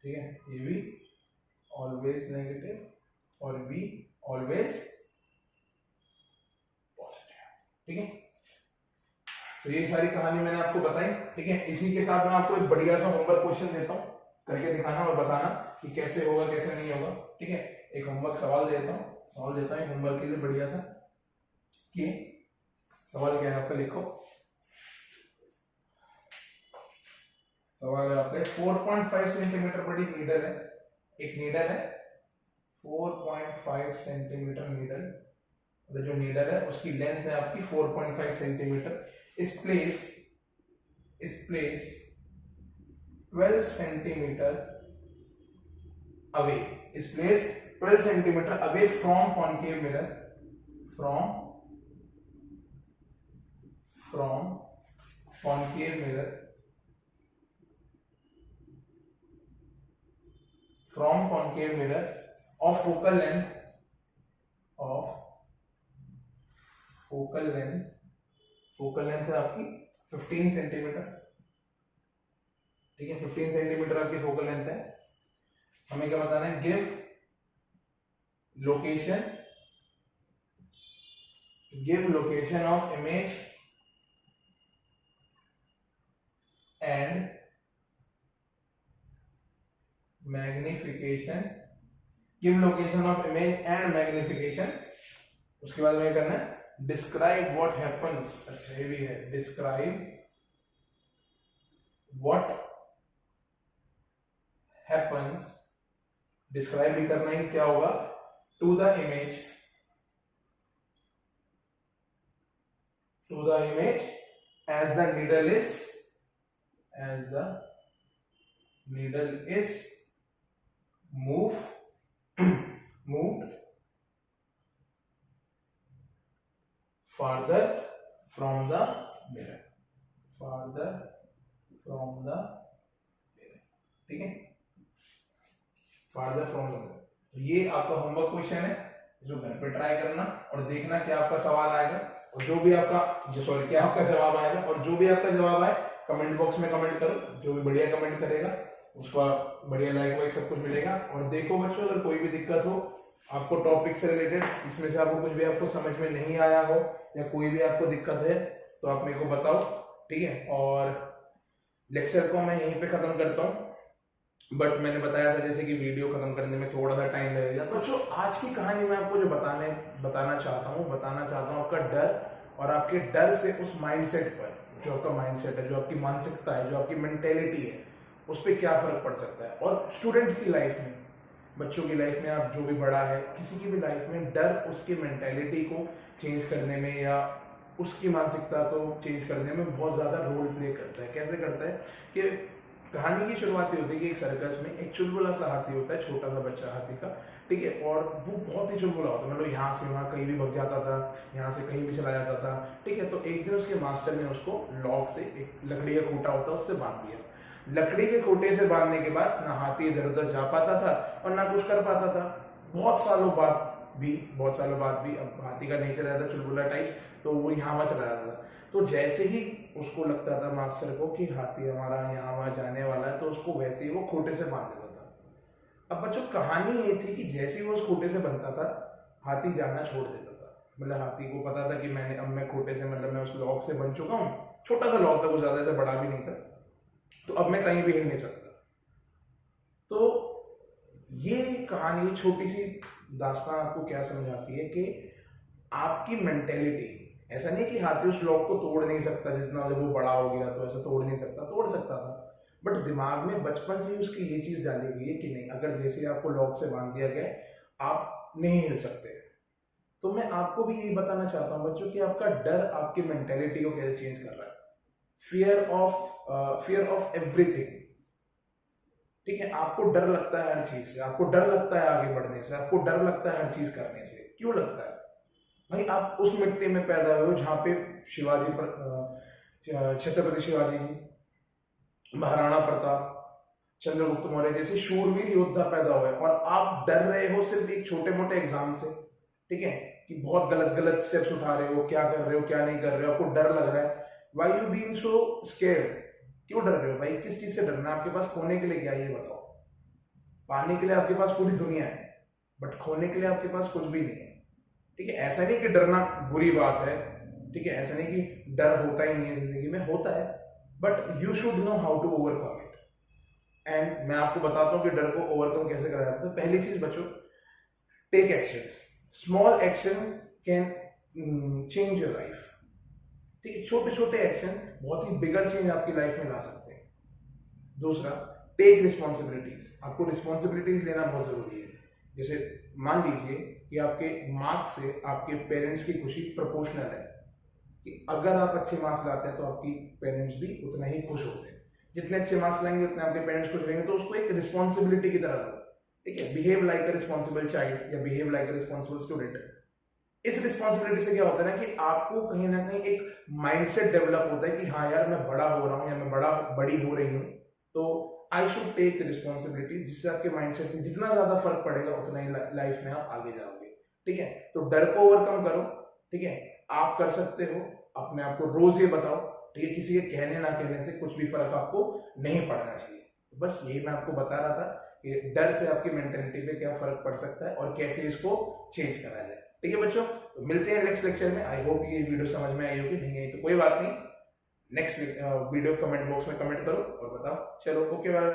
ठीक है। ये भी always negative और V always, ठीक है। तो ये सारी कहानी मैंने आपको बताई, ठीक है। इसी के साथ मैं आपको एक बढ़िया सा होमवर्क क्वेश्चन देता हूँ, करके दिखाना और बताना कि कैसे होगा कैसे नहीं होगा, ठीक है। एक होमवर्क सवाल देता हूँ, सवाल देता हूँ होमवर्क के लिए बढ़िया सा, कि सवाल क्या है आपका, लिखो। सवाल है आपका 4.5 सेंटीमीटर बड़ी नीडल है, एक नीडल है 4.5 सेंटीमीटर नीडल, जो नीडल है उसकी लेंथ है आपकी 4.5 सेंटीमीटर, इस प्लेस 12 सेंटीमीटर अवे, इस place 12 centimetre away from concave mirror, from concave mirror, from concave mirror of focal length, of focal length है आपकी 15 सेंटीमीटर, ठीक है। 15 सेंटीमीटर आपकी फोकल लेंथ है। हमें क्या बताना है, give location of image and magnification, give location of image and magnification. उसके बाद में करना है डिस्क्राइब व्हाट हैपन्स, अच्छा ये भी है, डिस्क्राइब व्हाट हैपन्स, डिस्क्राइब भी करना है क्या होगा, to the image as the needle is moved farther from the mirror, ठीक है, farther from the mirror। तो ये आपका होमवर्क क्वेश्चन है, जो घर पे ट्राई करना और देखना क्या आपका सवाल आएगा, और जो भी आपका क्या आपका जवाब आएगा, और जो भी आपका जवाब आए कमेंट बॉक्स में कमेंट करो, जो भी बढ़िया कमेंट करेगा उसका बढ़िया लाइक वाइक सब कुछ मिलेगा। और देखो बच्चों, अगर कोई भी दिक्कत हो आपको टॉपिक से रिलेटेड, इसमें से आपको कुछ भी आपको समझ में नहीं आया हो या कोई भी आपको दिक्कत है तो आप मेरे को बताओ, ठीक है। और लेक्चर को मैं यहीं पे खत्म करता हूँ, बट मैंने बताया था जैसे कि वीडियो खत्म करने में थोड़ा सा टाइम लगेगा। तो जो आज की कहानी मैं आपको जो बताना चाहता हूँ आपका डर, और आपके डर से उस माइंडसेट पर, जो आपका माइंडसेट है, जो आपकी मानसिकता है, जो आपकी मेंटेलिटी है, उस पर क्या फर्क पड़ सकता है। और स्टूडेंट की लाइफ में, बच्चों की लाइफ में, आप जो भी बड़ा है, किसी की भी लाइफ में डर उसकी मेंटेलिटी को चेंज करने में या उसकी मानसिकता को चेंज करने में बहुत ज्यादा रोल प्ले करता है। कैसे करता है कि कहानी की शुरुआत होती है कि एक सर्कस में एक चुलबुला सा हाथी होता है, छोटा सा बच्चा हाथी का, ठीक है, और वो बहुत ही चुलबुला होता है, मतलब यहाँ से वहाँ कहीं भी भग जाता था, यहाँ से कहीं भी चला जाता था, ठीक है। तो एक दिन उसके मास्टर ने उसको लॉक से, एक लकड़ी का खूंटा होता है उससे बांध दिया। लकड़ी के खूंटे से बांधने के बाद ना हाथी इधर उधर जा पाता था और ना कुछ कर पाता था। बहुत सालों बाद भी अब हाथी का नेचर रहता चुलबुला टाइप, तो वो यहाँ वहाँ चला जाता था। तो जैसे ही उसको लगता था मास्टर को कि हाथी हमारा यहाँ वहाँ जाने वाला है, तो उसको वैसे ही वो खूंटे से बांध देता था। अब बच्चों कहानी ये थी कि जैसे ही वो उस खूंटे से बनता था, हाथी जाना छोड़ देता था। मतलब हाथी को पता था कि मैं खूंटे से, मतलब मैं उस लॉक से बन चुका हूँ, छोटा सा लॉक था, कुछ ज्यादा से बड़ा भी नहीं था, तो अब मैं कहीं भी हिल नहीं सकता। तो ये कहानी, छोटी सी दास्तान आपको क्या समझाती है कि आपकी मेंटेलिटी, ऐसा नहीं कि हाथी उस लॉक को तोड़ नहीं सकता, जितना जब वो बड़ा हो गया तो ऐसा तोड़ नहीं सकता, तोड़ सकता था, बट दिमाग में बचपन से ही उसकी ये चीज डाली हुई है कि नहीं, अगर जैसे आपको लॉक से बांध दिया गया आप नहीं हिल सकते। तो मैं आपको भी यही बताना चाहता हूँ बच्चों कि आपका डर आपकी मेंटेलिटी को कैसे चेंज कर रहा है। फियर ऑफ एवरीथिंग, ठीक है। आपको डर लगता है हर चीज से, आपको डर लगता है आगे बढ़ने से, आपको डर लगता है हर चीज करने से। क्यों लगता है भाई? आप उस मिट्टी में पैदा हुए हो जहां पे शिवाजी पर, छत्रपति शिवाजी जी, महाराणा प्रताप, चंद्रगुप्त मौर्य जैसे शूरवीर योद्धा पैदा हुए, और आप डर रहे हो सिर्फ एक छोटे मोटे एग्जाम से, ठीक है, कि बहुत गलत गलत स्टेप्स उठा रहे हो, क्या कर रहे हो क्या नहीं कर रहे हो, आपको डर लग रहा है। Why you being so scared? क्यों डर रहे हो भाई? किस चीज से डरना? आपके पास खोने के लिए क्या है ये बताओ? पाने के लिए आपके पास पूरी दुनिया है, बट खोने के लिए आपके पास कुछ भी नहीं है, ठीक है। ऐसा नहीं कि डरना बुरी बात है, ठीक है, ऐसा नहीं कि डर होता ही नहीं है जिंदगी में, होता है, but you should know how to overcome it. And मैं आपको बताता हूं कि डर को ओवरकम कैसे करा जाता है। पहली चीज बच्चों, take action. Small action can change your life, ठीक है। छोटे छोटे एक्शन बहुत ही बिगर चेंज आपकी लाइफ में ला सकते हैं। दूसरा, टेक रिस्पॉन्सिबिलिटीज। आपको रिस्पॉन्सिबिलिटीज लेना बहुत जरूरी है। जैसे मान लीजिए कि आपके मार्क्स से आपके पेरेंट्स की खुशी प्रोपोर्शनल है, कि अगर आप अच्छे मार्क्स लाते हैं तो आपकी पेरेंट्स भी उतना ही खुश होते हैं। जितने अच्छे मार्क्स लाएंगे उतने आपके पेरेंट्स खुश रहेंगे। तो उसको एक रिस्पॉन्सिबिलिटी की तरह लो, ठीक है। Behave like a responsible child या behave like a responsible student. इस रिस्पॉन्सिबिलिटी से क्या होता है ना कि आपको कहीं ना कहीं एक माइंडसेट डेवलप होता है कि हाँ यार, मैं बड़ा हो रहा हूँ या मैं बड़ी हो रही हूँ, तो आई शुड टेक रिस्पॉन्सिबिलिटी, जिससे आपके माइंडसेट में जितना ज्यादा फर्क पड़ेगा उतना ही लाइफ में आप आगे जाओगे, ठीक है। तो डर को ओवरकम करो, ठीक है, आप कर सकते हो। अपने आप को रोज ये बताओ, ठीक है, किसी के कहने ना कहने से कुछ भी फर्क आपको नहीं पड़ना चाहिए। बस यही मैं आपको बता रहा था कि डर से आपकी मेंटेलिटी पे क्या फर्क पड़ सकता है और कैसे इसको चेंज करा जाए, ठीक है बच्चों। तो मिलते हैं नेक्स्ट लेक्चर में। आई होप ये वीडियो समझ में आई होगी, नहीं आई तो कोई बात नहीं, नेक्स्ट वीडियो कमेंट बॉक्स में कमेंट करो और बताओ। चलो, ओके बाय।